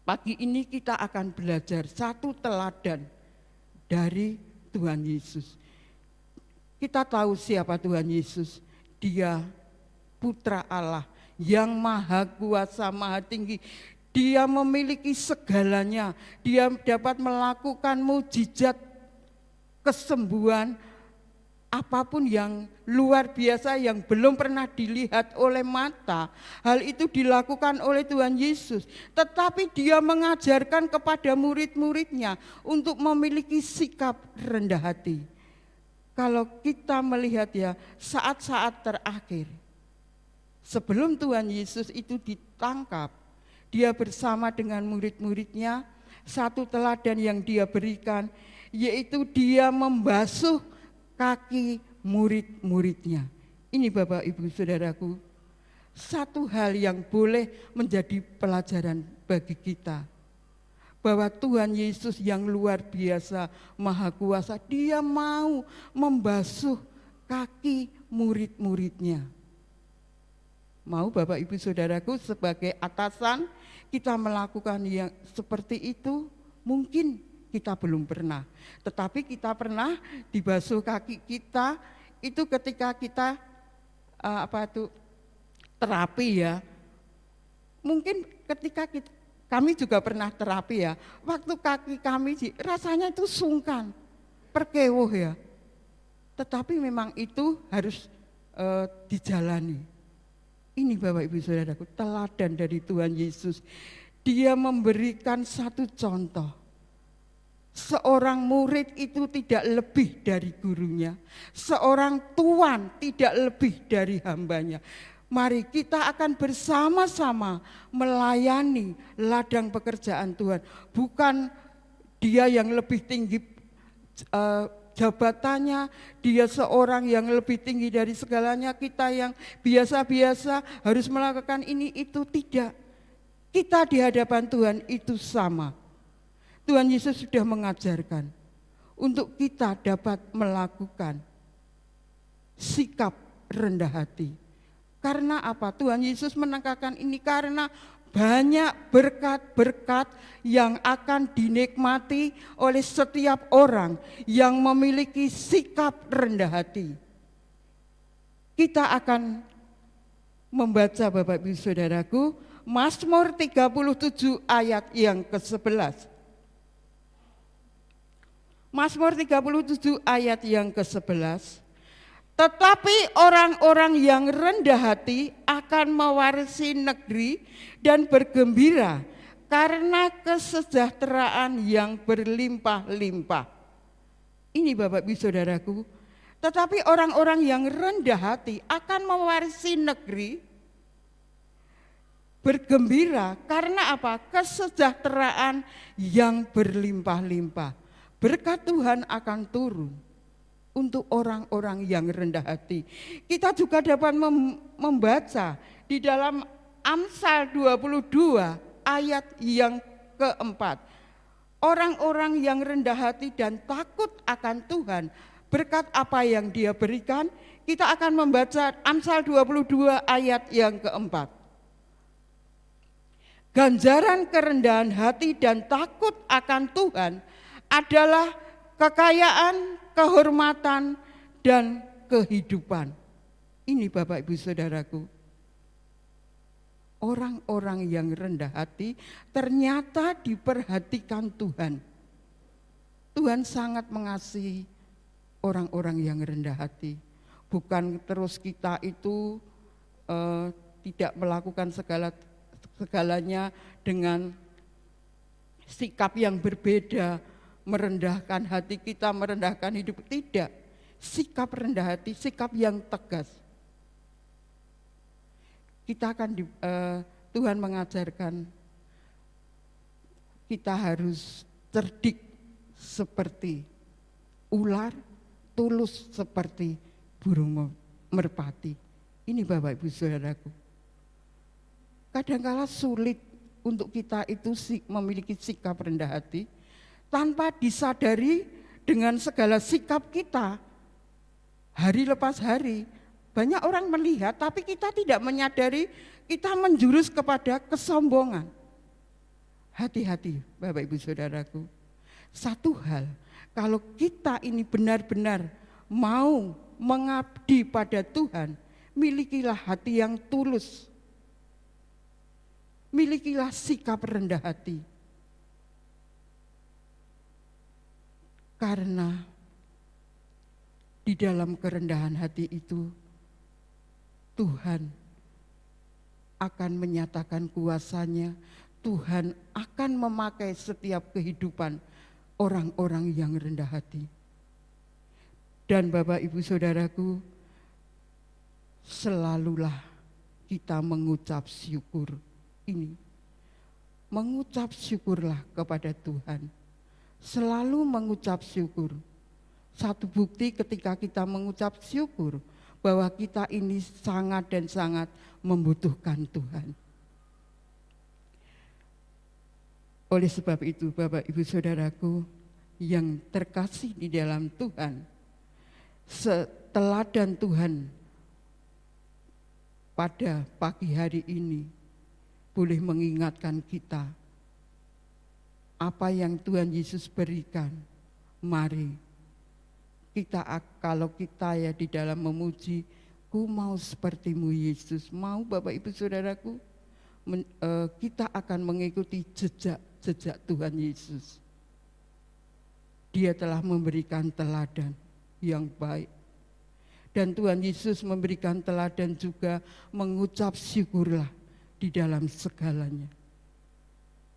pagi ini kita akan belajar satu teladan dari Tuhan Yesus. Kita tahu siapa Tuhan Yesus. Dia Putra Allah yang maha kuasa, maha tinggi. Dia memiliki segalanya. Dia dapat melakukan mujizat, kesembuhan, apapun yang luar biasa yang belum pernah dilihat oleh mata. Hal itu dilakukan oleh Tuhan Yesus. Tetapi dia mengajarkan kepada murid-muridnya untuk memiliki sikap rendah hati. Kalau kita melihat ya, saat-saat terakhir, sebelum Tuhan Yesus itu ditangkap, dia bersama dengan murid-muridnya, satu teladan yang dia berikan, yaitu dia membasuh kaki murid-muridnya. Ini Bapak Ibu Saudaraku, satu hal yang boleh menjadi pelajaran bagi kita, bahwa Tuhan Yesus yang luar biasa, maha kuasa, dia mau membasuh kaki murid-muridnya. Mau Bapak Ibu Saudaraku sebagai atasan kita melakukan yang seperti itu? Mungkin kita belum pernah, tetapi kita pernah dibasuh kaki kita itu ketika kita terapi ya. Mungkin ketika kami juga pernah terapi ya, waktu kaki kami rasanya itu sungkan, perkewuh ya. Tetapi memang itu harus dijalani. Ini Bapak Ibu Saudaraku, teladan dari Tuhan Yesus. Dia memberikan satu contoh. Seorang murid itu tidak lebih dari gurunya. Seorang tuan tidak lebih dari hambanya. Mari kita akan bersama-sama melayani ladang pekerjaan Tuhan. Bukan dia yang lebih tinggi jabatannya, dia seorang yang lebih tinggi dari segalanya, kita yang biasa-biasa harus melakukan ini itu, tidak. Kita di hadapan Tuhan itu sama. Tuhan Yesus sudah mengajarkan untuk kita dapat melakukan sikap rendah hati. Karena apa? Tuhan Yesus menekankan ini karena banyak berkat-berkat yang akan dinikmati oleh setiap orang yang memiliki sikap rendah hati. Kita akan membaca Bapak Ibu Saudaraku, Mazmur 37 ayat yang ke-11. Mazmur 37 ayat yang ke-11. Tetapi orang-orang yang rendah hati akan mewarisi negeri dan bergembira karena kesejahteraan yang berlimpah-limpah. Ini Bapak Ibu Saudaraku. Tetapi orang-orang yang rendah hati akan mewarisi negeri, bergembira karena apa? Kesejahteraan yang berlimpah-limpah. Berkat Tuhan akan turun untuk orang-orang yang rendah hati. Kita juga dapat membaca di dalam Amsal 22 ayat yang keempat. Orang-orang yang rendah hati dan takut akan Tuhan, berkat apa yang Dia berikan, kita akan membaca Amsal 22 ayat yang keempat. Ganjaran kerendahan hati dan takut akan Tuhan adalah kekayaan, kehormatan, dan kehidupan. Ini Bapak Ibu Saudaraku. Orang-orang yang rendah hati ternyata diperhatikan Tuhan. Tuhan sangat mengasihi orang-orang yang rendah hati. Bukan terus kita itu tidak melakukan segalanya dengan sikap yang berbeda, merendahkan hati kita, merendahkan hidup. Tidak. Sikap rendah hati, sikap yang tegas. Kita akan Tuhan mengajarkan kita harus cerdik seperti ular, tulus seperti burung merpati. Ini Bapak Ibu Saudaraku. Kadang-kala sulit untuk kita itu memiliki sikap rendah hati tanpa disadari dengan segala sikap kita. Hari lepas hari, banyak orang melihat tapi kita tidak menyadari kita menjurus kepada kesombongan. Hati-hati Bapak Ibu Saudaraku. Satu hal, kalau kita ini benar-benar mau mengabdi pada Tuhan, milikilah hati yang tulus. Milikilah sikap rendah hati. Karena di dalam kerendahan hati itu Tuhan akan menyatakan kuasa-Nya. Tuhan akan memakai setiap kehidupan orang-orang yang rendah hati. Dan Bapak Ibu Saudaraku, selalulah kita mengucap syukur ini. Mengucap syukurlah kepada Tuhan. Selalu mengucap syukur. Satu bukti ketika kita mengucap syukur bahwa kita ini sangat dan sangat membutuhkan Tuhan. Oleh sebab itu Bapak Ibu Saudaraku yang terkasih di dalam Tuhan, teladan Tuhan pada pagi hari ini boleh mengingatkan kita apa yang Tuhan Yesus berikan. Mari kita, kalau kita ya di dalam memuji, ku mau sepertimu Yesus, mau Bapak Ibu Saudaraku, kita akan mengikuti jejak Tuhan Yesus. Dia telah memberikan teladan yang baik. Dan Tuhan Yesus memberikan teladan juga mengucap syukurlah di dalam segalanya.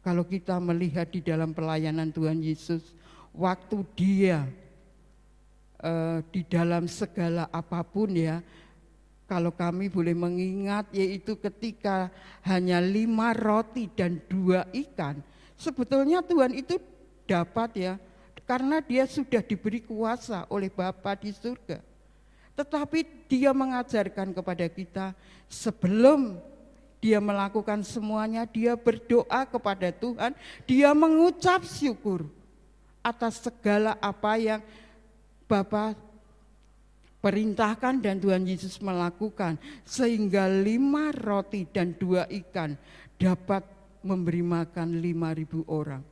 Kalau kita melihat di dalam pelayanan Tuhan Yesus, waktu Dia di dalam segala apapun ya, kalau kami boleh mengingat, yaitu ketika hanya 5 roti dan 2 ikan, sebetulnya Tuhan itu dapat ya, karena dia sudah diberi kuasa oleh Bapa di surga. Tetapi dia mengajarkan kepada kita, sebelum dia melakukan semuanya, dia berdoa kepada Tuhan, dia mengucap syukur atas segala apa yang Bapa perintahkan dan Tuhan Yesus melakukan, sehingga 5 roti dan 2 ikan dapat memberi makan 5.000 orang.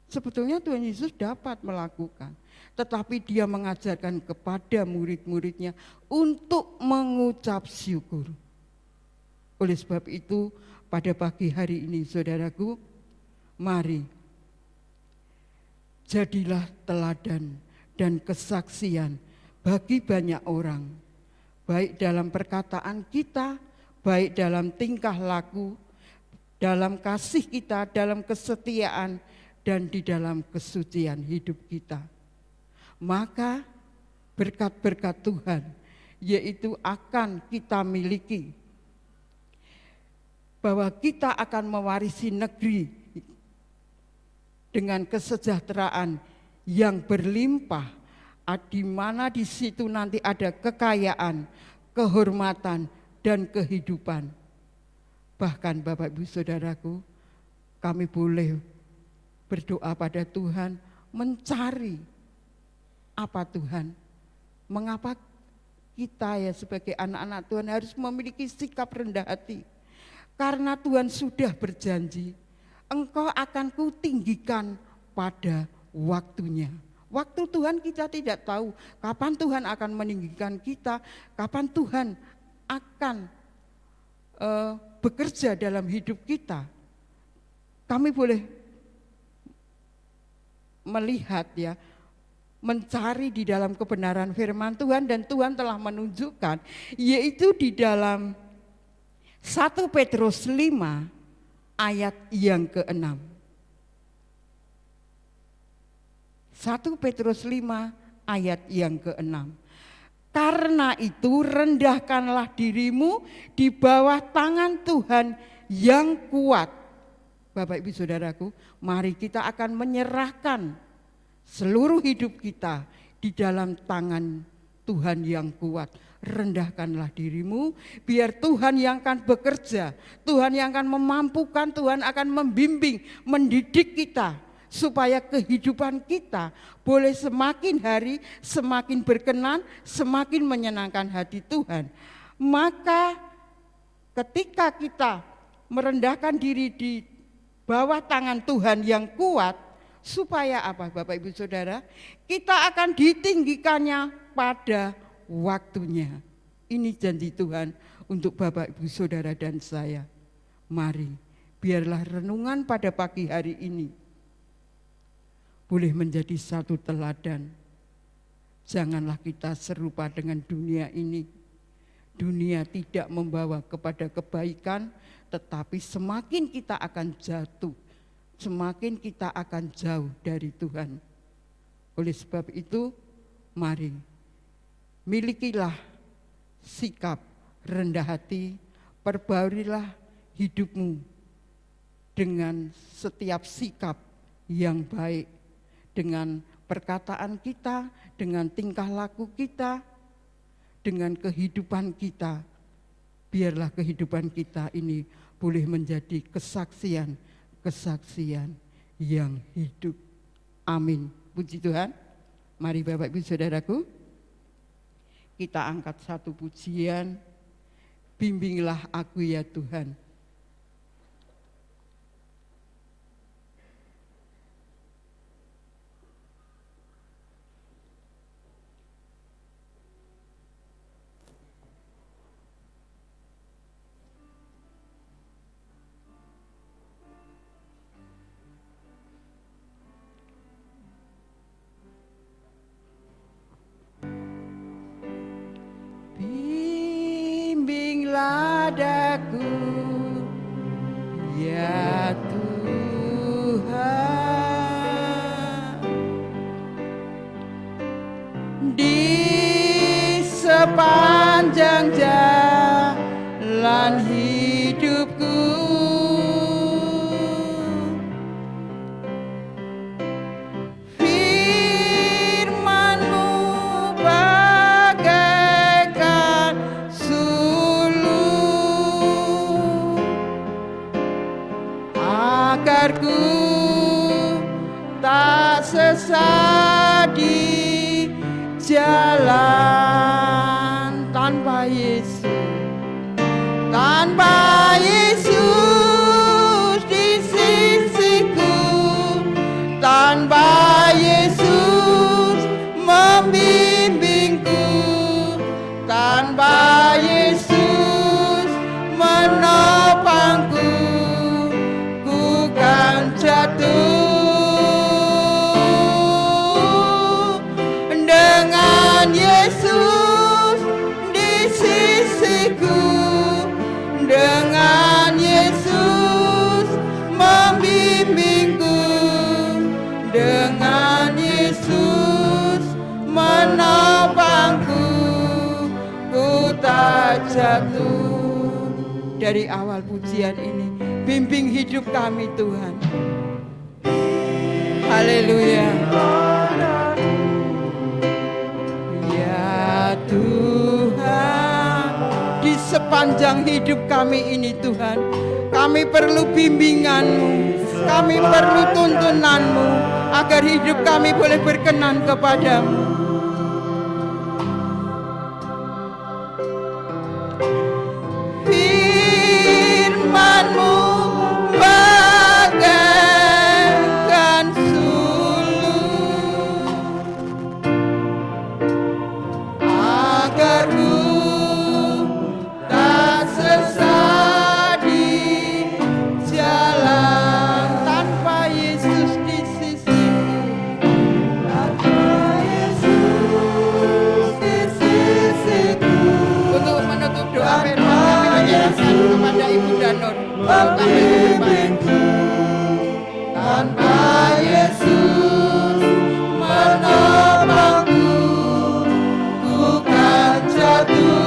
Sebetulnya Tuhan Yesus dapat melakukan, tetapi dia mengajarkan kepada murid-muridnya untuk mengucap syukur. Oleh sebab itu, pada pagi hari ini saudaraku, mari jadilah teladan dan kesaksian bagi banyak orang, baik dalam perkataan kita, baik dalam tingkah laku, dalam kasih kita, dalam kesetiaan, dan di dalam kesucian hidup kita. Maka berkat-berkat Tuhan, yaitu akan kita miliki, bahwa kita akan mewarisi negeri dengan kesejahteraan yang berlimpah, di mana di situ nanti ada kekayaan, kehormatan, dan kehidupan. Bahkan Bapak Ibu Saudaraku, kami boleh berdoa pada Tuhan, mencari apa Tuhan, mengapa kita ya sebagai anak-anak Tuhan harus memiliki sikap rendah hati. Karena Tuhan sudah berjanji, Engkau akan kutinggikan pada waktunya. Waktu Tuhan kita tidak tahu kapan Tuhan akan meninggikan kita, kapan Tuhan akan bekerja dalam hidup kita. Kami boleh melihat ya, mencari di dalam kebenaran firman Tuhan, dan Tuhan telah menunjukkan, yaitu di dalam 1 Petrus 5 ayat yang ke-6. 1 Petrus 5 ayat yang ke-6. Karena itu rendahkanlah dirimu di bawah tangan Tuhan yang kuat. Bapak Ibu Saudaraku, mari kita akan menyerahkan seluruh hidup kita di dalam tangan Tuhan yang kuat. Rendahkanlah dirimu, biar Tuhan yang akan bekerja, Tuhan yang akan memampukan, Tuhan akan membimbing, mendidik kita, supaya kehidupan kita boleh semakin hari semakin berkenan, semakin menyenangkan hati Tuhan. Maka ketika kita merendahkan diri di bawah tangan Tuhan yang kuat, supaya apa Bapak Ibu Saudara? Kita akan ditinggikannya pada waktunya. Ini janji Tuhan untuk Bapak Ibu Saudara dan saya. Mari, biarlah renungan pada pagi hari ini boleh menjadi satu teladan. Janganlah kita serupa dengan dunia ini. Dunia tidak membawa kepada kebaikan, tetapi semakin kita akan jatuh, semakin kita akan jauh dari Tuhan. Oleh sebab itu, mari milikilah sikap rendah hati, perbaurilah hidupmu dengan setiap sikap yang baik, dengan perkataan kita, dengan tingkah laku kita, dengan kehidupan kita. Biarlah kehidupan kita ini boleh menjadi kesaksian yang hidup. Amin. Puji Tuhan. Mari Bapak Ibu Saudaraku, kita angkat satu pujian. Bimbinglah aku ya Tuhan. Bimbinglah daku ya Tuhan, di sepanjang jalan hidupku. jalan tanpa Yesus, tanpa Yesus di sisiku, tanpa Yesus membimbingku, tanpa Yesus menopangku, ku kan jatuh. Dengan Yesus di sisiku, dengan Yesus membimbingku, dengan Yesus menopangku, ku tak jatuh. Dari awal pujian ini, bimbing hidup kami Tuhan. Haleluya. Ya Tuhan, di sepanjang hidup kami ini Tuhan, kami perlu bimbingan-Mu, kami perlu tuntunan-Mu, agar hidup kami boleh berkenan kepadamu. Firman-Mu bagaikan sulur, agar ku tak sesat di jalan. Tanpa Yesus di sisiku, tanpa Yesus di sisiku. Untuk menutup doa firman, kami menyerahkan kepada Ibu Danon untuk tampil ke depan. Tanpa Yesus menopangku, ku kan jatuh.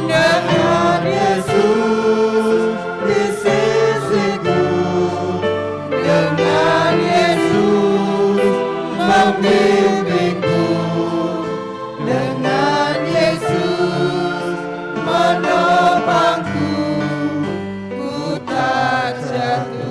Dengan Yesus di sisiku, dengan Yesus membimbingku, dengan Yesus menopangku, ku tak jatuh.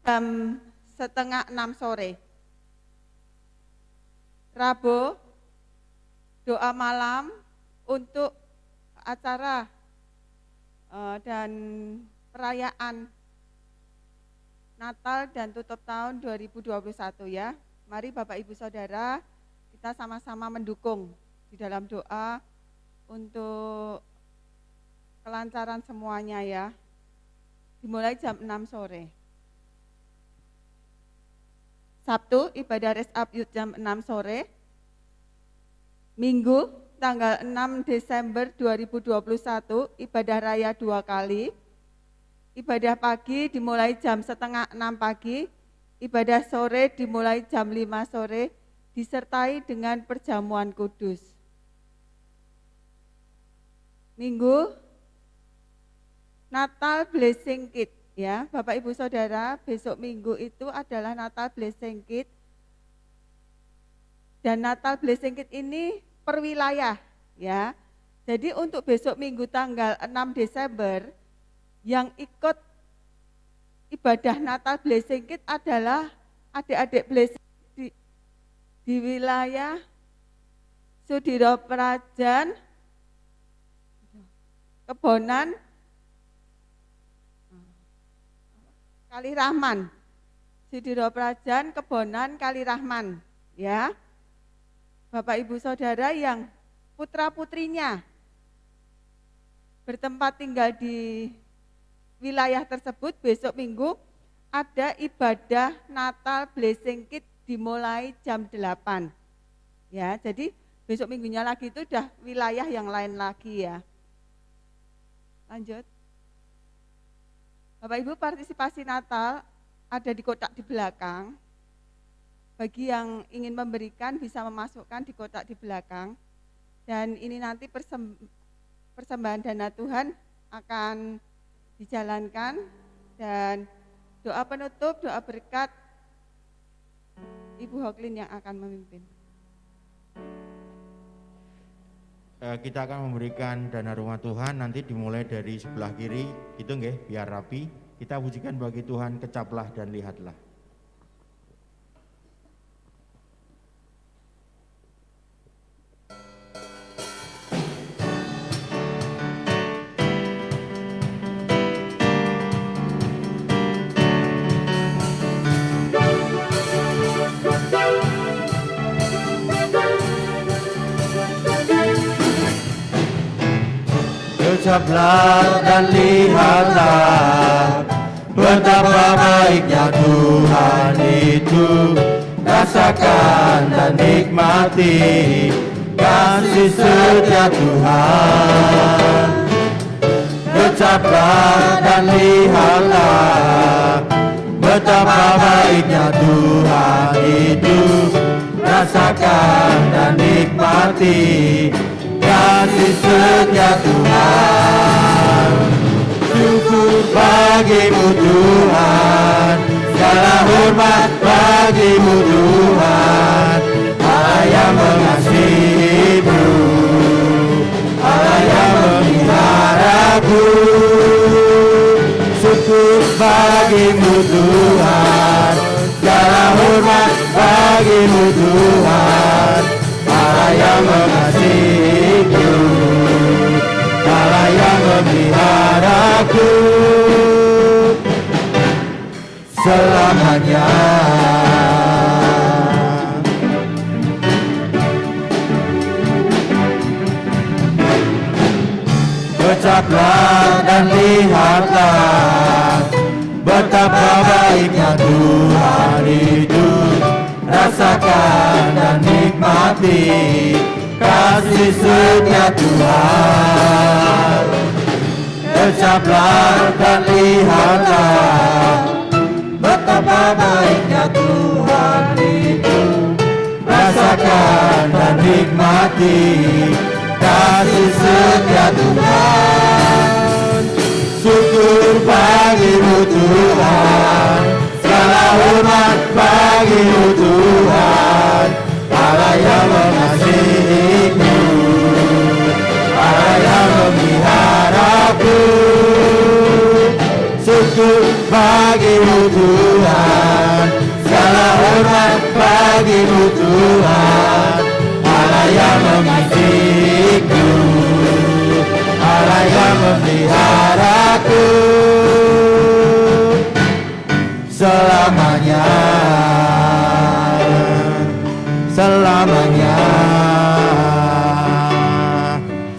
Jam 5:30 sore. Rabu, doa malam untuk acara dan perayaan Natal dan tutup tahun 2021 ya. Mari Bapak Ibu Saudara, kita sama-sama mendukung di dalam doa untuk kelancaran semuanya ya. Dimulai jam 6 sore. Sabtu, ibadah Res Up Youth jam 6 sore. Minggu, tanggal 6 Desember 2021, ibadah raya 2 kali. Ibadah pagi dimulai jam 5:30 pagi. Ibadah sore dimulai jam 5 sore, disertai dengan perjamuan kudus. Minggu, Natal Blessing Kit Ya, Bapak Ibu Saudara, besok Minggu itu adalah Natal Blessing Kit. Dan Natal Blessing Kit ini per wilayah, ya. Jadi untuk besok Minggu tanggal 6 Desember yang ikut ibadah Natal Blessing Kit adalah adik-adik blessing di wilayah Sudiro Prajan, Kebonan, Kali Rahman. Sudiro Prajan, Kebonan, Kali Rahman, ya. Bapak Ibu Saudara yang putra-putrinya bertempat tinggal di wilayah tersebut, besok Minggu ada ibadah Natal Blessing Kit dimulai jam 8. Ya, jadi besok minggunya lagi itu udah wilayah yang lain lagi ya. Lanjut. Bapak Ibu, partisipasi Natal ada di kotak di belakang. Bagi yang ingin memberikan bisa memasukkan di kotak di belakang. Dan ini nanti persembahan dana Tuhan akan dijalankan, dan doa penutup, doa berkat Ibu Hoklin yang akan memimpin. Kita akan memberikan dana rumah Tuhan, nanti dimulai dari sebelah kiri, gitu nggih, biar rapi. Kita pujikan bagi Tuhan, kecaplah dan lihatlah. Kecaplah dan lihatlah betapa baiknya Tuhan itu. Rasakan dan nikmati kasih setia Tuhan. Kecaplah dan lihatlah betapa baiknya Tuhan itu. Rasakan dan nikmati kasih setia Tuhan. Syukur bagimu Tuhan, segala hormat bagimu Tuhan. Allah yang mengasihimu, Allah yang memeliharaku. Syukur bagimu Tuhan, segala hormat bagimu Tuhan. Allah yang mengasihiku, Allah yang memeliharaku selamanya. Ucaplah dan lihatlah betapa baiknya Tuhan itu. Rasakan dan nikmati kasih setia Tuhan. Ucaplah dan lihatlah betapa baiknya Tuhan itu. Rasakan dan nikmati kasih setia Tuhan. Syukur bagimu Tuhan, segala hormat bagimu Tuhan. Allah yang mengasihiku, Allah yang memeliharaku. Syukur bagimu Tuhan, segala hormat bagimu Tuhan. Allah yang mengasihiku, Allah yang memeliharaku selamanya, selamanya,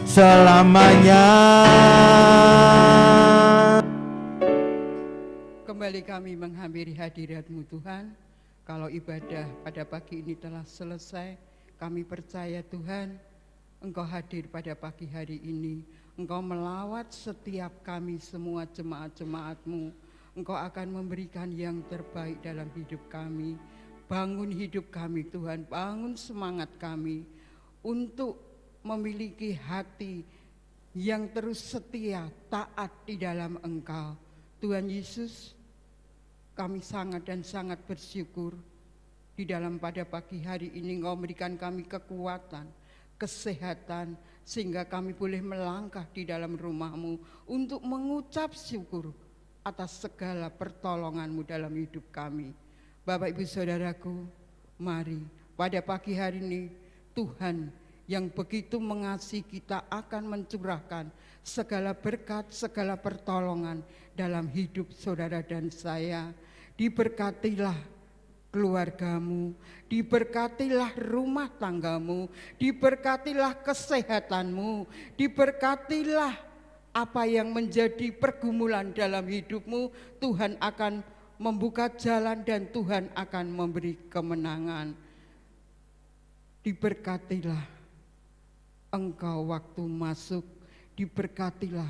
selamanya. Kembali kami menghampiri hadirat-Mu Tuhan. Kalau ibadah pada pagi ini telah selesai, kami percaya Tuhan, Engkau hadir pada pagi hari ini. Engkau melawat setiap kami semua jemaat-jemaat-Mu. Engkau akan memberikan yang terbaik dalam hidup kami. Bangun hidup kami Tuhan, bangun semangat kami untuk memiliki hati yang terus setia, taat di dalam Engkau. Tuhan Yesus, kami sangat dan sangat bersyukur di dalam pada pagi hari ini Engkau memberikan kami kekuatan, kesehatan, sehingga kami boleh melangkah di dalam rumah-Mu untuk mengucap syukur atas segala pertolongan-Mu dalam hidup kami. Bapak Ibu Saudaraku, mari pada pagi hari ini Tuhan yang begitu mengasihi kita akan mencurahkan segala berkat, segala pertolongan dalam hidup saudara dan saya. Diberkatilah keluargamu, diberkatilah rumah tanggamu, diberkatilah kesehatanmu, diberkatilah apa yang menjadi pergumulan dalam hidupmu. Tuhan akan membuka jalan dan Tuhan akan memberi kemenangan. Diberkatilah engkau waktu masuk, diberkatilah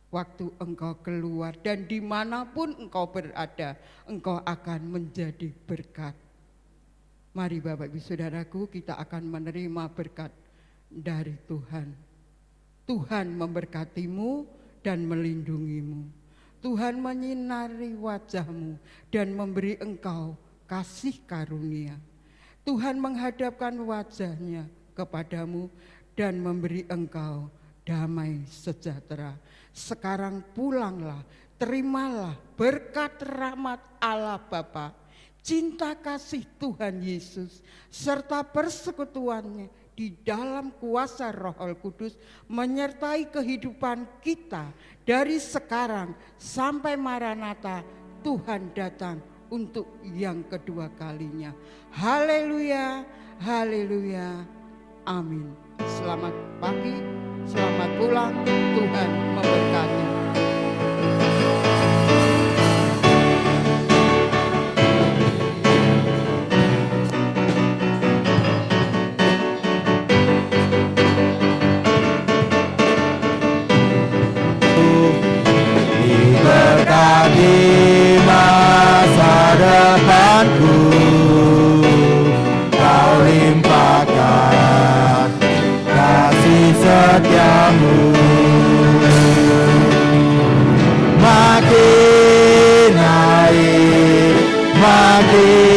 waktu engkau keluar, dan dimanapun engkau berada, engkau akan menjadi berkat. Mari Bapak Ibu Saudaraku, kita akan menerima berkat dari Tuhan. Tuhan memberkatimu dan melindungimu. Tuhan menyinari wajahmu dan memberi engkau kasih karunia. Tuhan menghadapkan wajahnya kepadamu dan memberi engkau damai sejahtera. Sekarang pulanglah, terimalah berkat rahmat Allah Bapa, cinta kasih Tuhan Yesus, serta persekutuannya di dalam kuasa Roh Kudus menyertai kehidupan kita dari sekarang sampai Maranatha Tuhan datang untuk yang kedua kalinya. Haleluya, haleluya, amin. Selamat pagi, selamat pulang, Tuhan memberkati. Diberkati masa depanku, kau limpahkan kasih setiamu. Makin naik, makin